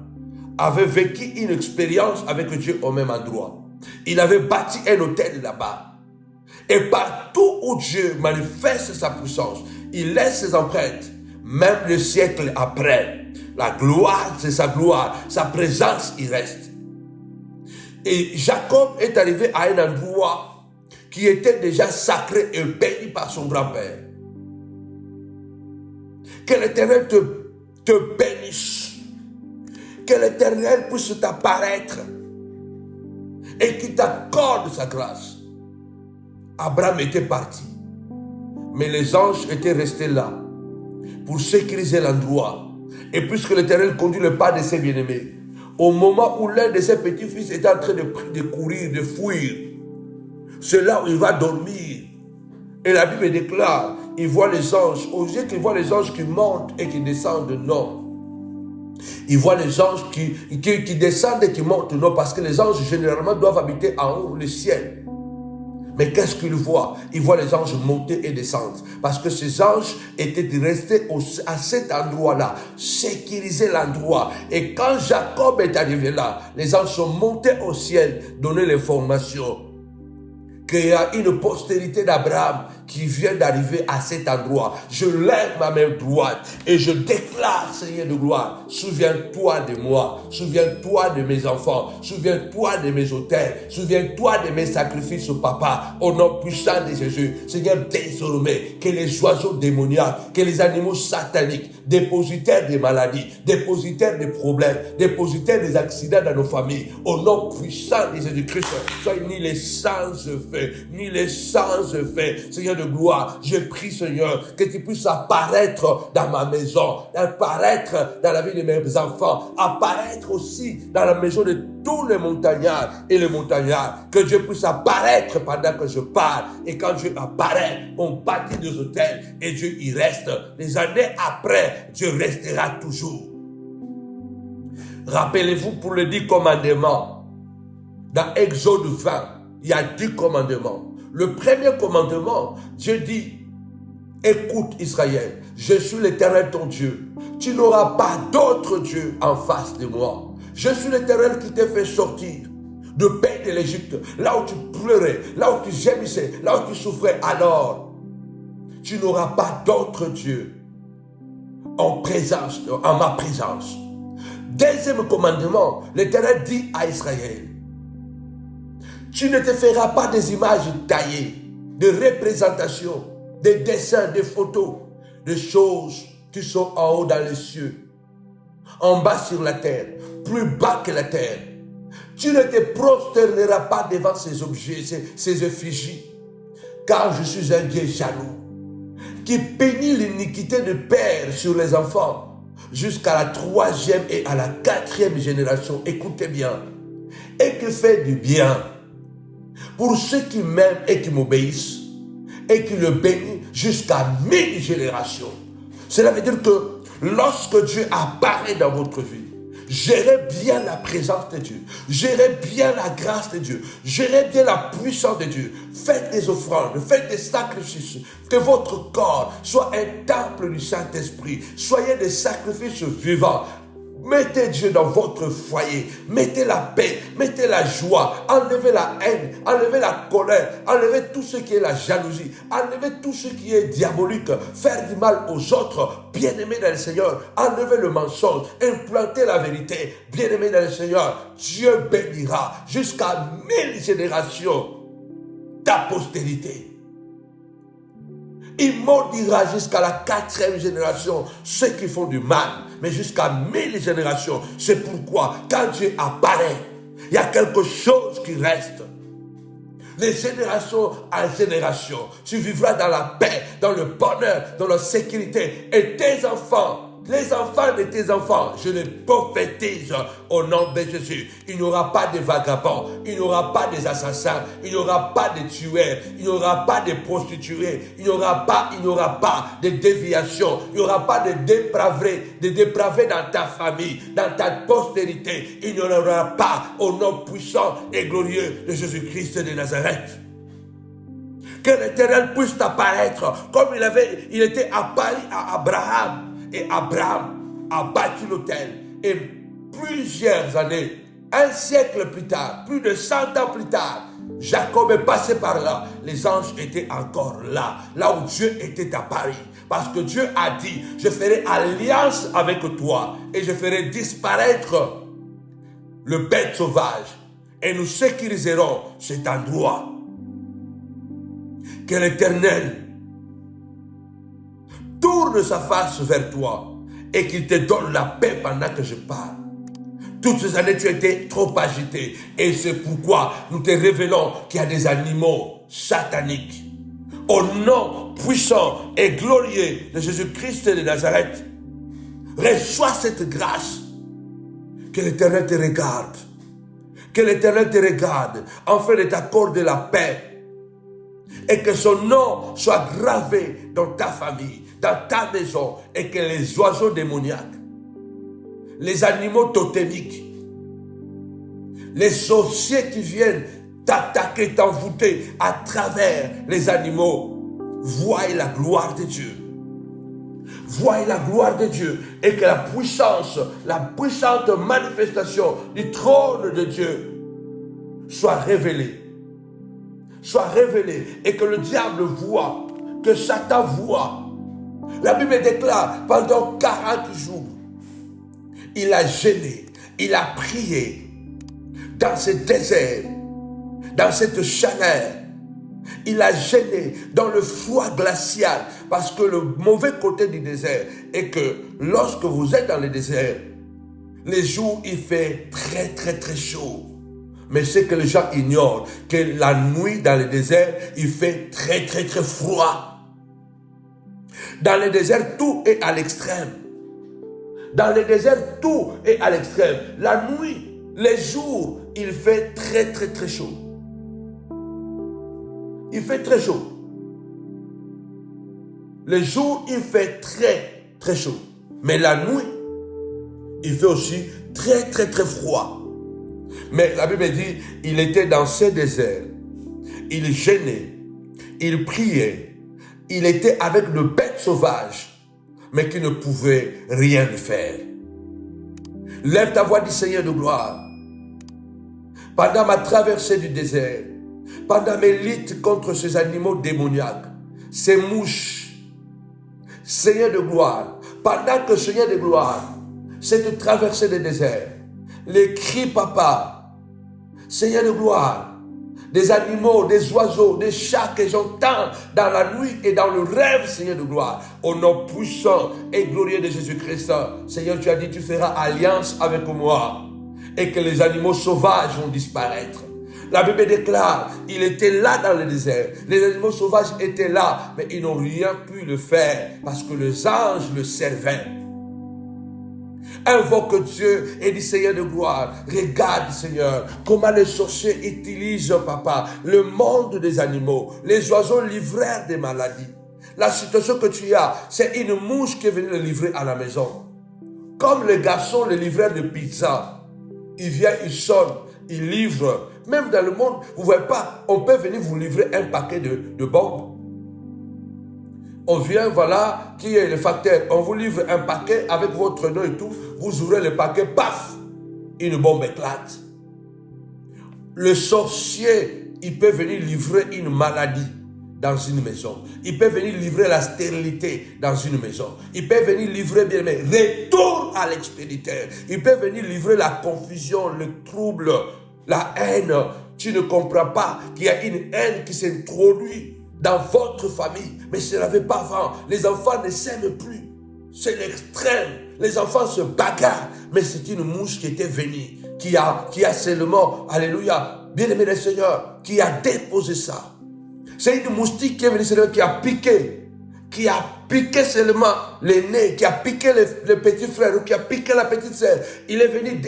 avait vécu une expérience avec Dieu au même endroit. Il avait bâti un autel là-bas. Et partout où Dieu manifeste sa puissance, il laisse ses empreintes. Même le siècle après, la gloire, c'est sa gloire, sa présence y reste. Et Jacob est arrivé à un endroit qui était déjà sacré et béni par son grand-père. Que l'Éternel te bénisse. Que l'Éternel puisse t'apparaître et qu'il t'accorde sa grâce. Abraham était parti, mais les anges étaient restés là pour sécuriser l'endroit. Et puisque l'Éternel conduit le pas de ses bien-aimés, au moment où l'un de ses petits-fils était en train de courir, de fuir, c'est là où il va dormir. Et la Bible déclare, il voit les anges, au lieu qu'il voit les anges qui montent et qui descendent, non. Il voit les anges qui descendent et qui montent, non, parce que les anges généralement doivent habiter en haut, le ciel. Mais qu'est-ce qu'il voit? Il voit les anges monter et descendre. Parce que ces anges étaient restés à cet endroit-là, sécuriser l'endroit. Et quand Jacob est arrivé là, les anges sont montés au ciel, donner l'information qu'il y a une postérité d'Abraham qui vient d'arriver à cet endroit. Je lève ma main droite et je déclare, Seigneur de gloire, souviens-toi de moi, souviens-toi de mes enfants, souviens-toi de mes autels, souviens-toi de mes sacrifices, papa, au nom puissant de Jésus. Seigneur, désormais, que les oiseaux démoniaques, que les animaux sataniques, dépositaires des maladies, dépositaires des problèmes, dépositaires des accidents dans nos familles, au nom puissant de Jésus-Christ, soient ni les sans effet, ni les sans effet. Seigneur de gloire, je prie, Seigneur, que tu puisses apparaître dans ma maison, apparaître dans la vie de mes enfants, apparaître aussi dans la maison de tous les montagnards et les montagnards, que Dieu puisse apparaître pendant que je parle. Et quand Dieu apparaît, on bâtit des hôtels et Dieu y reste. Des années après, Dieu restera toujours. Rappelez-vous pour les 10 commandements. Dans Exode 20, il y a 10 commandements. Le premier commandement, Dieu dit, écoute Israël, je suis l'Éternel ton Dieu. Tu n'auras pas d'autre Dieu en face de moi. Je suis l'Éternel qui t'a fait sortir de pays de l'Égypte, là où tu pleurais, là où tu gémissais, là où tu souffrais. Alors, tu n'auras pas d'autre Dieu en ma présence. Deuxième commandement, l'Éternel dit à Israël, tu ne te feras pas des images taillées, de représentations, des dessins, des photos, des choses qui sont en haut dans les cieux, en bas sur la terre, plus bas que la terre. Tu ne te prosterneras pas devant ces objets, ces effigies, car je suis un Dieu jaloux, qui bénit l'iniquité de père sur les enfants, jusqu'à la 3e et à la 4e génération. Écoutez bien. Et qui fait du bien pour ceux qui m'aiment et qui m'obéissent, et qui le bénit jusqu'à 1000 générations. Cela veut dire que lorsque Dieu apparaît dans votre vie, gérez bien la présence de Dieu, gérez bien la grâce de Dieu, gérez bien la puissance de Dieu. Faites des offrandes, faites des sacrifices, que votre corps soit un temple du Saint-Esprit. Soyez des sacrifices vivants. Mettez Dieu dans votre foyer, mettez la paix, mettez la joie, enlevez la haine, enlevez la colère, enlevez tout ce qui est la jalousie, enlevez tout ce qui est diabolique, faire du mal aux autres, bien-aimés dans le Seigneur, enlevez le mensonge, implantez la vérité, bien-aimés dans le Seigneur. Dieu bénira jusqu'à 1000 générations ta postérité. Il maudira jusqu'à la 4e génération ceux qui font du mal, mais jusqu'à 1000 générations. C'est pourquoi, quand Dieu apparaît, il y a quelque chose qui reste. Les générations en génération, tu vivras dans la paix, dans le bonheur, dans la sécurité. Et tes enfants, les enfants de tes enfants, je les prophétise au nom de Jésus. Il n'y aura pas de vagabonds, il n'y aura pas des assassins, il n'y aura pas de tueurs, il n'y aura pas de prostituées, il n'y aura pas de déviations, il n'y aura pas de dépravés dans ta famille, dans ta postérité. Il n'y en aura pas au nom puissant et glorieux de Jésus-Christ de Nazareth. Que l'Éternel puisse apparaître comme il était apparu à Abraham. Et Abraham a bâti l'autel. Et plusieurs années, un siècle plus tard, plus de 100 ans plus tard, Jacob est passé par là. Les anges étaient encore là, là où Dieu était apparu. Parce que Dieu a dit, je ferai alliance avec toi et je ferai disparaître le bête sauvage. Et nous sécuriserons cet endroit. Que l'Éternel tourne sa face vers toi et qu'il te donne la paix pendant que je parle. Toutes ces années, tu étais trop agité et c'est pourquoi nous te révélons qu'il y a des animaux sataniques. Au nom puissant et glorieux de Jésus-Christ de Nazareth, reçois cette grâce. Que l'Éternel te regarde. Que l'Éternel te regarde afin de t'accorder la paix. Et que son nom soit gravé dans ta famille, dans ta maison, et que les oiseaux démoniaques, les animaux totémiques, les sorciers qui viennent t'attaquer, t'envoûter à travers les animaux, voient la gloire de Dieu. Voient la gloire de Dieu et que la puissante manifestation du trône de Dieu soit révélée. Soit révélée et que le diable voit, que Satan voit. La Bible déclare, pendant 40 jours, il a gêné, il a prié dans ce désert, dans cette chaleur. Il a gêné dans le froid glacial parce que le mauvais côté du désert est que lorsque vous êtes dans le désert, les jours il fait très très très chaud. Mais c'est que les gens ignorent que la nuit dans le désert, il fait très très très froid. Dans le désert, tout est à l'extrême. Dans le désert, tout est à l'extrême. La nuit, les jours, il fait très très très chaud. Il fait très chaud. Les jours, il fait très très chaud. Mais la nuit, il fait aussi très très très froid. Mais la Bible dit, il était dans ce désert, il gênait, il priait, il était avec le bête sauvage, mais qui ne pouvait rien faire. Lève ta voix du Seigneur de gloire. Pendant ma traversée du désert, pendant mes luttes contre ces animaux démoniaques, ces mouches, Seigneur de gloire, pendant que Seigneur de gloire, cette traversée du désert, les cris, papa, Seigneur de gloire, des animaux, des oiseaux, des chats que j'entends dans la nuit et dans le rêve, Seigneur de gloire, au nom puissant et glorieux de Jésus-Christ. Seigneur, tu as dit, tu feras alliance avec moi et que les animaux sauvages vont disparaître. La Bible déclare, il était là dans le désert. Les animaux sauvages étaient là, mais ils n'ont rien pu le faire parce que les anges le servaient. Invoque Dieu et dis Seigneur de gloire, regarde Seigneur, comment les sorciers utilisent, papa, le monde des animaux, les oiseaux livreurs des maladies. La situation que tu as, c'est une mouche qui est venue le livrer à la maison. Comme le garçon, le livreur de pizza, il vient, il sonne, il livre. Même dans le monde, vous ne voyez pas, on peut venir vous livrer un paquet de bombes. On vient, voilà, qui est le facteur. On vous livre un paquet avec votre nom et tout. Vous ouvrez le paquet, paf, une bombe éclate. Le sorcier, il peut venir livrer une maladie dans une maison. Il peut venir livrer la stérilité dans une maison. Il peut venir livrer, bien aimé, retour à l'expéditeur. Il peut venir livrer la confusion, le trouble, la haine. Tu ne comprends pas qu'il y a une haine qui s'introduit dans votre famille, mais ce n'avait pas avant. Les enfants ne s'aiment plus. C'est l'extrême. Les enfants se bagarrent, mais c'est une mouche qui était venue, qui a seulement, alléluia, bien-aimé le Seigneur, qui a déposé ça. C'est une moustique qui est venue, Seigneur, qui a piqué seulement l'aîné, qui a piqué le petit frère, ou qui a piqué la petite sœur. Elle est venue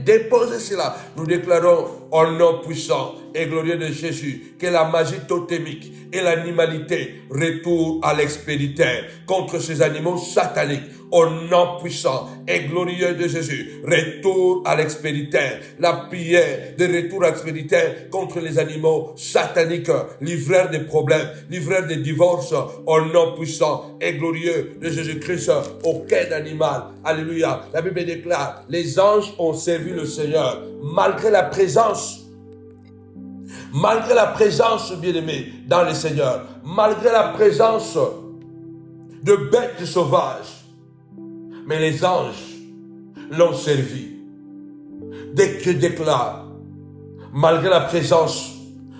déposer cela. Nous déclarons au nom puissant et glorieux de Jésus que la magie totémique et l'animalité retournent à l'expéditeur contre ces animaux sataniques. Au nom puissant et glorieux de Jésus, retour à l'expéditeur. La prière de retour à l'expéditeur contre les animaux sataniques, livreurs de problèmes, livreurs de divorces. Au nom puissant et glorieux de Jésus-Christ, aucun animal. Alléluia. La Bible déclare, les anges ont servi le Seigneur malgré la présence, bien-aimé, dans le Seigneur, malgré la présence de bêtes sauvages. Mais les anges l'ont servi. Dès que je déclare, malgré la présence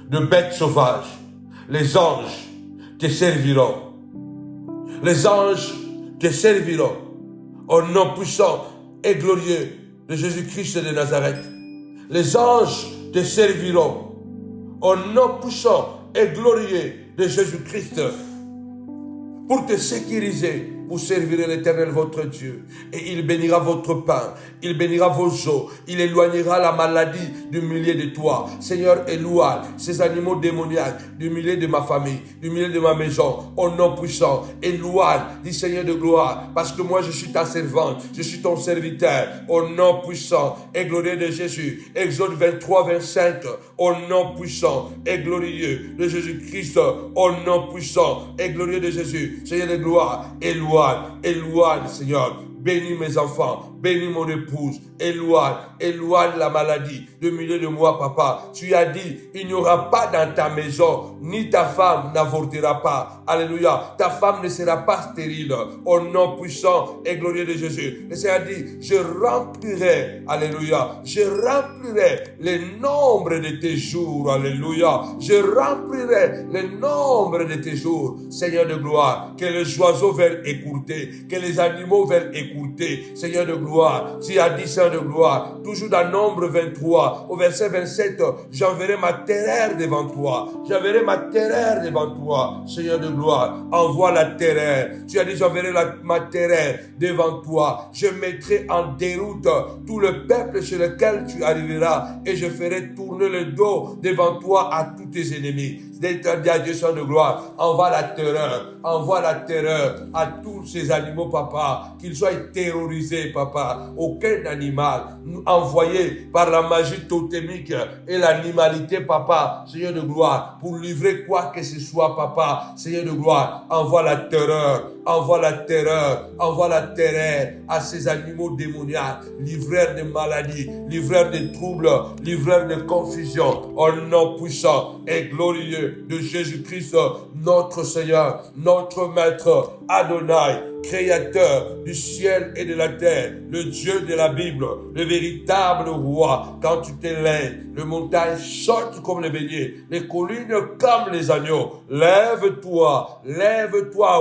de bêtes sauvages, les anges te serviront. Les anges te serviront au nom puissant et glorieux de Jésus-Christ de Nazareth. Les anges te serviront au nom puissant et glorieux de Jésus-Christ pour te sécuriser. Vous servirez l'Éternel votre Dieu et il bénira votre pain, il bénira vos eaux, il éloignera la maladie du milieu de toi. Seigneur, éloigne ces animaux démoniaques du milieu de ma famille, du milieu de ma maison, au nom puissant. Éloigne, dit Seigneur de gloire, parce que moi je suis ta servante, je suis ton serviteur, au nom puissant et glorieux de Jésus. Exode 23, 25, au nom puissant et glorieux de Jésus-Christ, au nom puissant et glorieux de Jésus. Seigneur de gloire, éloigne, Seigneur. Bénis mes enfants, bénis mon épouse, éloigne la maladie du milieu de moi, papa. Tu as dit, il n'y aura pas dans ta maison, ni ta femme n'avortera pas. Alléluia. Ta femme ne sera pas stérile. Au nom puissant et glorieux de Jésus. Le Seigneur dit, je remplirai, alléluia, je remplirai le nombre de tes jours, alléluia. Je remplirai le nombre de tes jours, Seigneur de gloire. Que les oiseaux veulent écouter, que les animaux veulent écouter. Seigneur de gloire, tu as dit, Seigneur de gloire, toujours dans Nombre 23, au verset 27, j'enverrai ma terreur devant toi. J'enverrai ma terreur devant toi, Seigneur de gloire. Envoie la terreur. Tu as dit, j'enverrai ma terreur devant toi. Je mettrai en déroute tout le peuple sur lequel tu arriveras et je ferai tourner le dos devant toi à tous tes ennemis. Dieu, Seigneur de gloire, envoie la terreur à tous ces animaux, papa, qu'ils soient terrorisés, papa. Aucun animal envoyé par la magie totémique et l'animalité, papa, Seigneur de gloire, pour livrer quoi que ce soit, papa, Seigneur de gloire, envoie la terreur à ces animaux démoniaques, livreurs de maladies, livreurs de troubles, livreurs de confusion, au nom puissant et glorieux de Jésus-Christ, notre Seigneur, notre Maître, Adonai, Créateur du ciel et de la terre, le Dieu de la Bible, le véritable roi. Quand tu t'élèves, les montagnes sautent comme les béliers, les collines comme les agneaux. Lève-toi,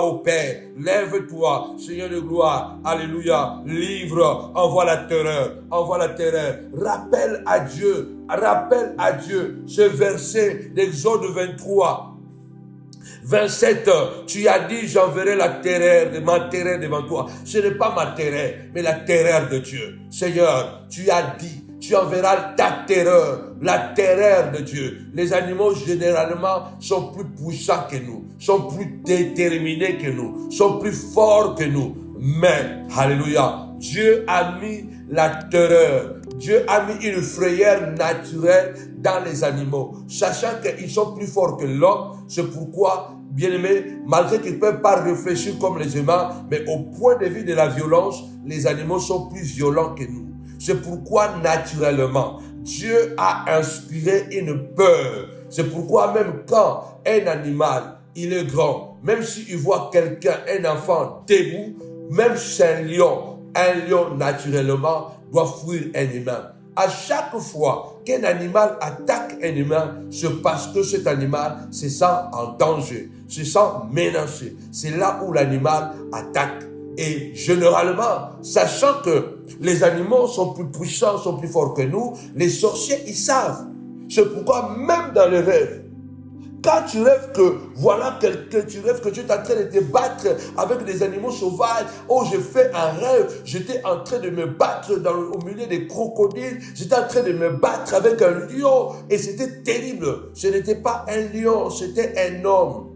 ô Père, lève-toi, Seigneur de gloire, alléluia, livre, envoie la terreur, rappelle à Dieu ce verset d'Exode 23, 27, tu as dit, j'enverrai ma terreur devant toi. Ce n'est pas ma terreur, mais la terreur de Dieu. Seigneur, tu as dit, tu enverras ta terreur, la terreur de Dieu. Les animaux, généralement, sont plus puissants que nous, sont plus déterminés que nous, sont plus forts que nous. Mais, alléluia, Dieu a mis la terreur, Dieu a mis une frayeur naturelle dans les animaux, sachant qu'ils sont plus forts que l'homme. C'est pourquoi, bien-aimés, malgré qu'ils ne peuvent pas réfléchir comme les humains, mais au point de vue de la violence, les animaux sont plus violents que nous. C'est pourquoi, naturellement, Dieu a inspiré une peur. C'est pourquoi même quand un animal, il est grand, même s'il voit quelqu'un, un enfant debout, même si c'est un lion naturellement doit fuir un humain. À chaque fois qu'un animal attaque un humain, c'est parce que cet animal se sent en danger, se sent menacé. C'est là où l'animal attaque. Et généralement, sachant que les animaux sont plus puissants, sont plus forts que nous, les sorciers, ils savent. C'est pourquoi même dans les rêves, quand tu rêves que voilà quelqu'un, tu rêves que tu es en train de te battre avec des animaux sauvages. Oh, j'ai fait un rêve, j'étais en train de me battre au milieu des crocodiles, j'étais en train de me battre avec un lion et c'était terrible. Ce n'était pas un lion, c'était un homme.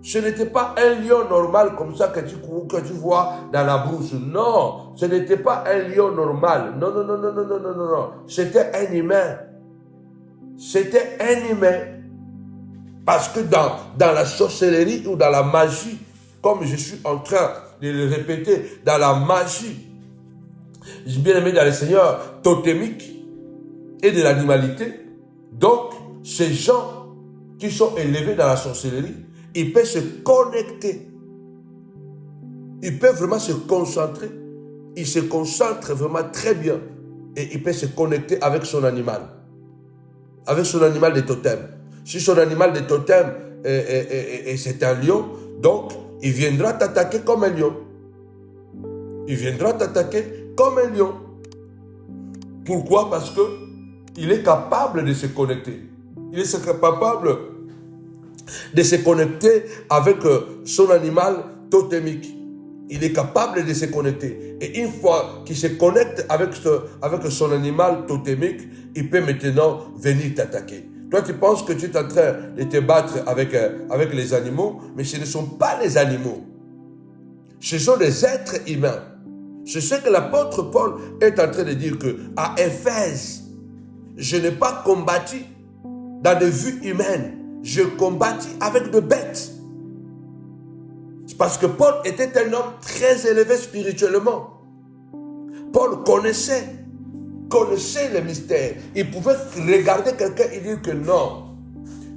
Ce n'était pas un lion normal comme ça que tu vois dans la brousse. Non, ce n'était pas un lion normal. Non. C'était un humain. C'était un humain. Parce que dans la sorcellerie ou dans la magie, comme je suis en train de le répéter, dans la magie, bien aimé dans le Seigneur, totémique et de l'animalité, donc ces gens qui sont élevés dans la sorcellerie, ils peuvent se connecter. Ils peuvent vraiment se concentrer. Ils se concentrent vraiment très bien. Et ils peuvent se connecter avec son animal. Avec son animal de totem. Si son animal de totem c'est un lion, donc il viendra t'attaquer comme un lion. Il viendra t'attaquer comme un lion. Pourquoi? Parce que il est capable de se connecter. Il est capable de se connecter avec son animal totémique. Il est capable de se connecter. Et une fois qu'il se connecte avec son animal totémique, il peut maintenant venir t'attaquer. Toi, tu penses que tu es en train de te battre avec les animaux, mais ce ne sont pas les animaux. Ce sont des êtres humains. C'est ce que l'apôtre Paul est en train de dire qu'à Éphèse, je n'ai pas combattu dans des vues humaines. Je combattis avec des bêtes. C'est parce que Paul était un homme très élevé spirituellement. Paul connaissait le mystère. Il pouvait regarder quelqu'un et dire que non.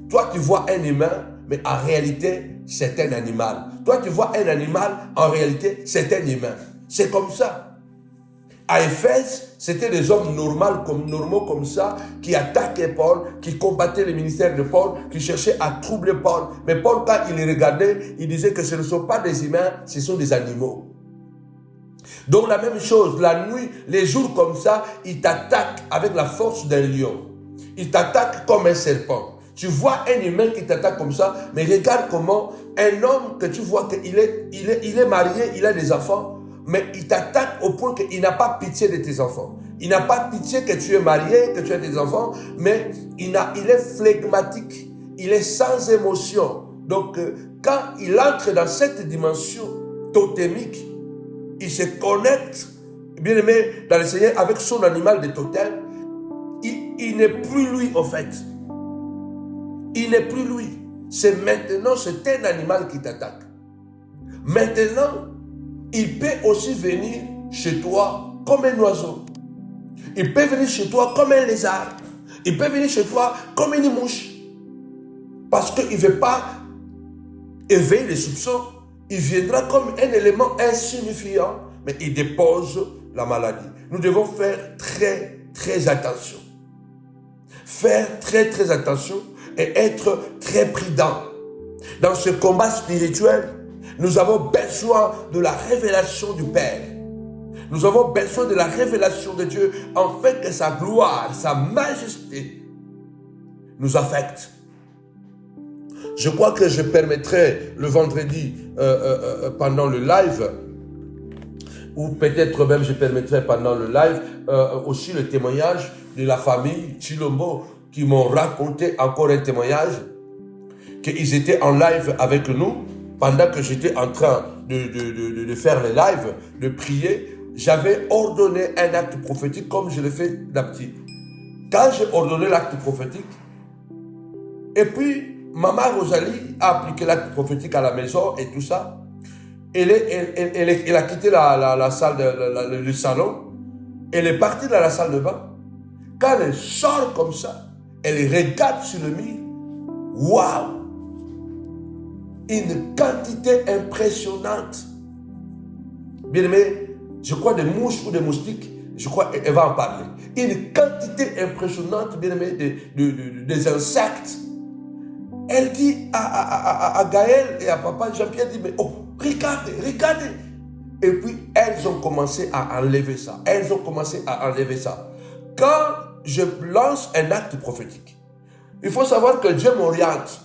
Toi, tu vois un humain, mais en réalité, c'est un animal. Toi, tu vois un animal, en réalité, c'est un humain. C'est comme ça. À Éphèse, c'était des hommes normaux comme ça, qui attaquaient Paul, qui combattaient le ministère de Paul, qui cherchaient à troubler Paul. Mais Paul, quand il les regardait, il disait que ce ne sont pas des humains, ce sont des animaux. Donc la même chose, la nuit, les jours comme ça, il t'attaque avec la force d'un lion. Il t'attaque comme un serpent. Tu vois un humain qui t'attaque comme ça, mais regarde comment un homme que tu vois qu'il est marié, il a des enfants, mais il t'attaque au point qu'il n'a pas pitié de tes enfants. Il n'a pas pitié que tu es marié, que tu as des enfants, mais il est flegmatique, il est sans émotion. Donc, quand il entre dans cette dimension totémique, il se connecte, bien aimé, dans le Seigneur, avec son animal de totem. Il n'est plus lui, en fait. Il n'est plus lui. C'est un animal qui t'attaque. Maintenant, il peut aussi venir chez toi comme un oiseau. Il peut venir chez toi comme un lézard. Il peut venir chez toi comme une mouche. Parce qu'il ne veut pas éveiller les soupçons. Il viendra comme un élément insignifiant, mais il dépose la maladie. Nous devons faire très, très attention. Faire très, très attention et être très prudent. Dans ce combat spirituel, Nous avons besoin de la révélation du Père. Nous avons besoin de la révélation de Dieu, afin que sa gloire, sa majesté nous affecte. Je crois que je permettrai le vendredi pendant le live, ou peut-être même je permettrai pendant le live aussi le témoignage de la famille Chilombo qui m'ont raconté encore un témoignage qu'ils étaient en live avec nous pendant que j'étais en train de faire les lives, de prier. J'avais ordonné un acte prophétique comme je le fais d'habitude. Quand j'ai ordonné l'acte prophétique, et puis Maman Rosalie a appliqué l'acte prophétique à la maison et tout ça. Elle a quitté la salle, le salon. Elle est partie dans la salle de bain. Quand elle sort comme ça, elle regarde sur le mur. Waouh! Une quantité impressionnante. Bien aimé, je crois des mouches ou des moustiques, je crois qu'elle va en parler. Une quantité impressionnante, bien aimé, des insectes. Elle dit à Gaël et à papa Jean-Pierre, dit, mais oh, regardez, regardez. Et puis, elles ont commencé à enlever ça. Elles ont commencé à enlever ça. Quand je lance un acte prophétique, il faut savoir que Dieu m'oriente.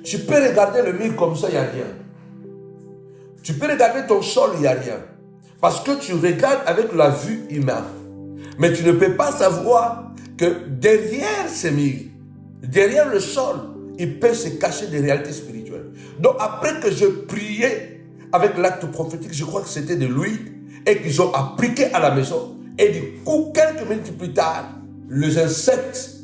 Tu peux regarder le mur comme ça, il n'y a rien. Tu peux regarder ton sol, il n'y a rien. Parce que tu regardes avec la vue humaine. Mais tu ne peux pas savoir que derrière ces murs, derrière le sol, il peut se cacher des réalités spirituelles. Donc après que je priais avec l'acte prophétique, je crois que c'était de l'huile, et qu'ils ont appliqué à la maison, et du coup, quelques minutes plus tard, les insectes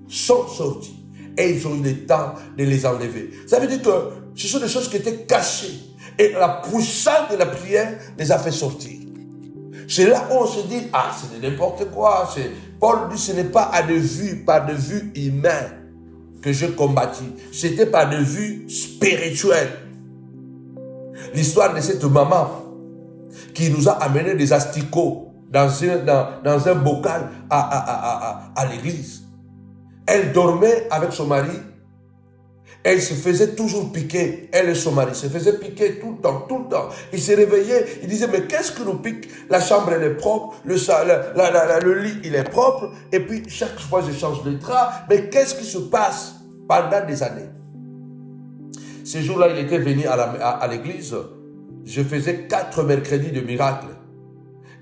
sont sortis. Et ils ont eu le temps de les enlever. Ça veut dire que ce sont des choses qui étaient cachées. Et la puissance de la prière les a fait sortir. C'est là où on se dit, ah, c'est n'importe quoi. Paul dit, ce n'est pas à de vue, par de vue humaine que je combattis. C'était par de vue spirituelle. L'histoire de cette maman qui nous a amené des asticots dans un bocal à l'église. Elle dormait avec son mari. Elle se faisait toujours piquer. Elle et son mari se faisaient piquer tout le temps, tout le temps. Il se réveillait, il disait, mais qu'est-ce que nous pique? La chambre, elle est propre, le lit, il est propre. Et puis, chaque fois, je change de drap. Mais qu'est-ce qui se passe pendant des années? Ce jour-là, il était venu à l'église. Je faisais 4 mercredis de miracles.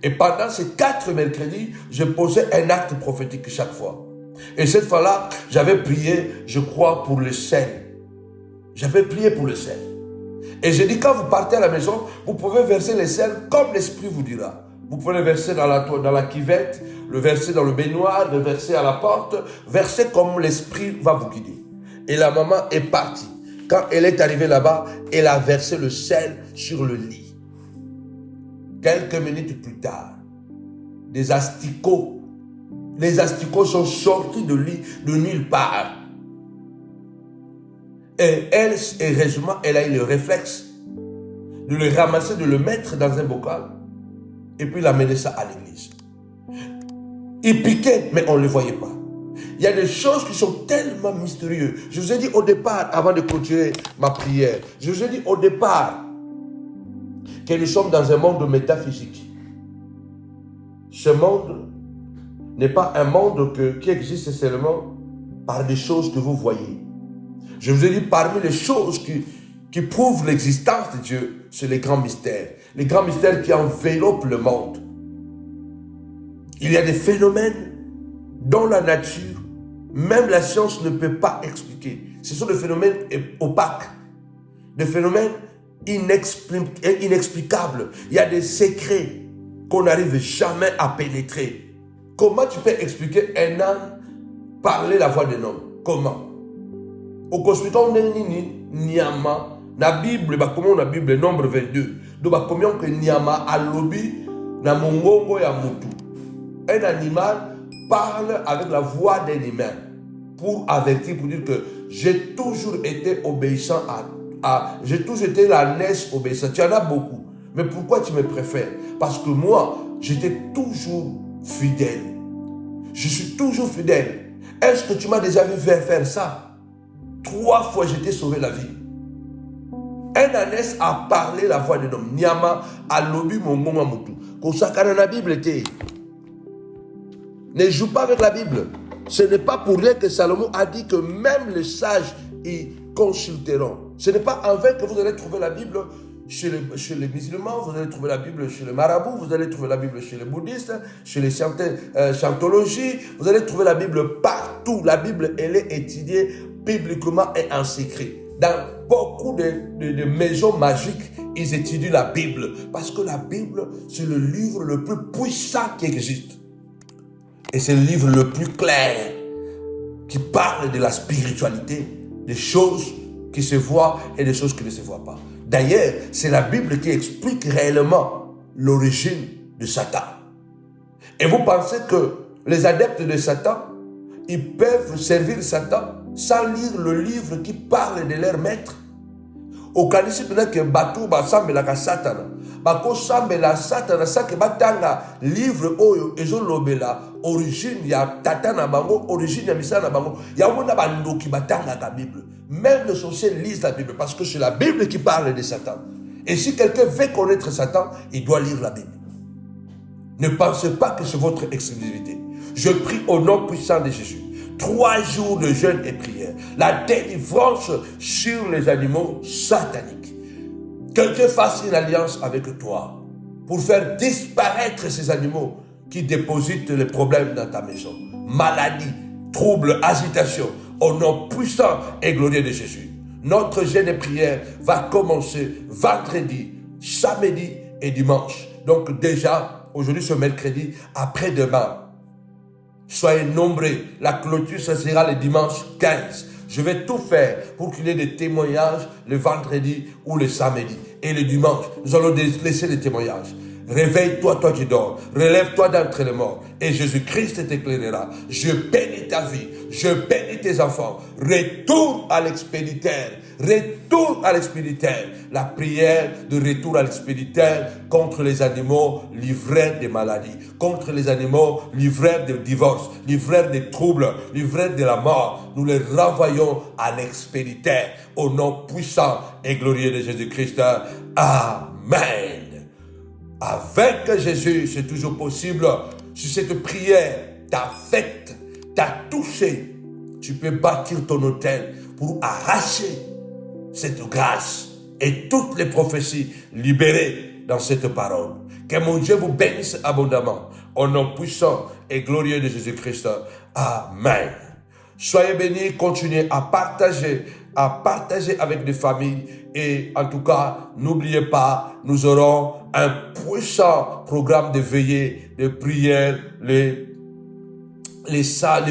Et pendant ces 4 mercredis, je posais un acte prophétique chaque fois. Et cette fois-là, j'avais prié, je crois, pour le sel. J'avais prié pour le sel. Et j'ai dit, quand vous partez à la maison, vous pouvez verser le sel comme l'Esprit vous dira. Vous pouvez le verser dans la cuvette, le verser dans le baignoire, le verser à la porte, verser comme l'Esprit va vous guider. Et la maman est partie. Quand elle est arrivée là-bas, elle a versé le sel sur le lit. Quelques minutes plus tard, des asticots. Les asticots sont sortis de nulle part. Et elle, heureusement, elle a eu le réflexe de le ramasser, de le mettre dans un bocal et puis l'amener ça à l'église. Il piquait, mais on ne le voyait pas. Il y a des choses qui sont tellement mystérieuses. Je vous ai dit au départ, avant de continuer ma prière, je vous ai dit au départ que nous sommes dans un monde métaphysique. Ce monde n'est pas un monde qui existe seulement par des choses que vous voyez. Je vous ai dit, parmi les choses qui prouvent l'existence de Dieu, c'est les grands mystères. Les grands mystères qui enveloppent le monde. Il y a des phénomènes dont la nature, même la science ne peut pas expliquer. Ce sont des phénomènes opaques, des phénomènes inexplicables. Il y a des secrets qu'on n'arrive jamais à pénétrer. Comment tu peux expliquer un âne parler la voix d'un homme? Comment? Au consultant Nyama, la Bible, la Bible, nombre 22. Donc, combien que Nyama a lobby na mongongo ya mutu. Un animal parle avec la voix d'un humain pour avertir, pour dire que j'ai toujours été obéissant j'ai toujours été la naisse obéissante. Tu en as beaucoup. Mais pourquoi tu me préfères? Parce que moi, j'étais toujours fidèle. Je suis toujours fidèle. Est-ce que tu m'as déjà vu faire ça? 3 fois, j'ai sauvé la vie. un ânesse a parlé la voix de l'homme. Nyama a lobi mongonga mutu. Kosakana na Bible te. Ne joue pas avec la Bible. Ce n'est pas pour rien que Salomon a dit que même les sages y consulteront. Ce n'est pas en vain que vous allez trouver la Bible chez les musulmans, vous allez trouver la Bible chez les marabouts, vous allez trouver la Bible chez les bouddhistes, chez les chantologies, vous allez trouver la Bible partout. La Bible, elle est étudiée bibliquement et en secret. Dans beaucoup de maisons magiques, ils étudient la Bible. Parce que la Bible, c'est le livre le plus puissant qui existe. Et c'est le livre le plus clair qui parle de la spiritualité, des choses qui se voient et des choses qui ne se voient pas. D'ailleurs, c'est la Bible qui explique réellement l'origine de Satan. Et vous pensez que les adeptes de Satan, ils peuvent servir Satan sans lire le livre qui parle de leur maître? Au kanisi peut-être que batou basambela ka Satan. Bako sambela Satan sa ke batanga livre oyo ezolobela origine ya tata na bango, origine ya misala na bango. Ya mona bandoki batanga ka Bible. Même les sorciers lisent la Bible parce que c'est la Bible qui parle de Satan. Et si quelqu'un veut connaître Satan, il doit lire la Bible. Ne pensez pas que c'est votre exclusivité. Je prie au nom puissant de Jésus. 3 jours de jeûne et prière. La délivrance sur les animaux sataniques. Que Dieu fasse une alliance avec toi pour faire disparaître ces animaux qui dépositent les problèmes dans ta maison. Maladie, troubles, agitation. Au nom puissant et glorieux de Jésus. Notre jeûne et prière va commencer vendredi, samedi et dimanche. Donc déjà, aujourd'hui c'est mercredi, après-demain. Soyez nombreux. La clôture, ce sera le dimanche 15. Je vais tout faire pour qu'il y ait des témoignages le vendredi ou le samedi. Et le dimanche, nous allons laisser des témoignages. Réveille-toi, toi qui dors. Relève-toi d'entre les morts. Et Jésus-Christ t'éclairera. Je bénis ta vie. Je bénis tes enfants. Retourne à l'expéditeur. Retourne à l'expéditeur. La prière de retour à l'expéditeur contre les animaux livrés de maladies. Contre les animaux livrés de divorce. Livrés de troubles. Livrés de la mort. Nous les renvoyons à l'expéditeur. Au nom puissant et glorieux de Jésus-Christ. Amen. Avec Jésus, c'est toujours possible. Si cette prière t'affecte, t'a touché, tu peux bâtir ton autel pour arracher cette grâce et toutes les prophéties libérées dans cette parole. Que mon Dieu vous bénisse abondamment. Au nom puissant et glorieux de Jésus-Christ. Amen. Soyez bénis, continuez à partager avec des familles. Et en tout cas, n'oubliez pas, nous aurons un puissant programme de veillée, de prière, le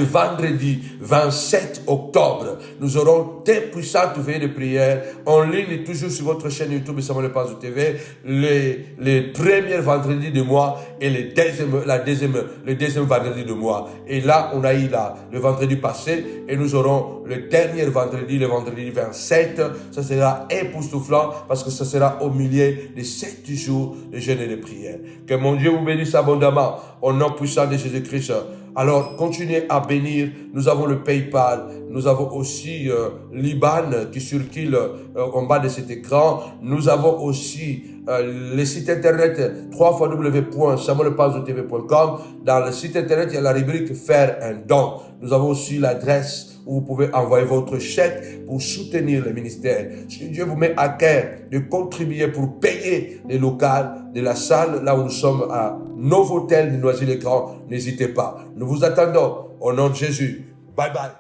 vendredi 27 octobre. Nous aurons des puissantes veillées de prière en ligne, toujours sur votre chaîne YouTube Samuel Panzo TV, les premiers vendredis de mois et le deuxième vendredi de mois. Et là, on a eu le vendredi passé et nous aurons le dernier vendredi, le vendredi 27. Ça sera époustouflant parce que ça sera au milieu de 7 jours de jeûne et de prière. Que mon Dieu vous bénisse abondamment au nom puissant de Jésus-Christ. Alors, continuez à bénir. Nous avons le PayPal. Nous avons aussi l'IBAN qui circule en bas de cet écran. Nous avons aussi le site internet www.samuelpanzotv.com. Dans le site internet, il y a la rubrique Faire un don. Nous avons aussi l'adresse où vous pouvez envoyer votre chèque pour soutenir le ministère. Si Dieu vous met à cœur de contribuer pour payer les locales de la salle, là où nous sommes à Novotel de Noisy-le-Grand, n'hésitez pas. Nous vous attendons au nom de Jésus. Bye bye.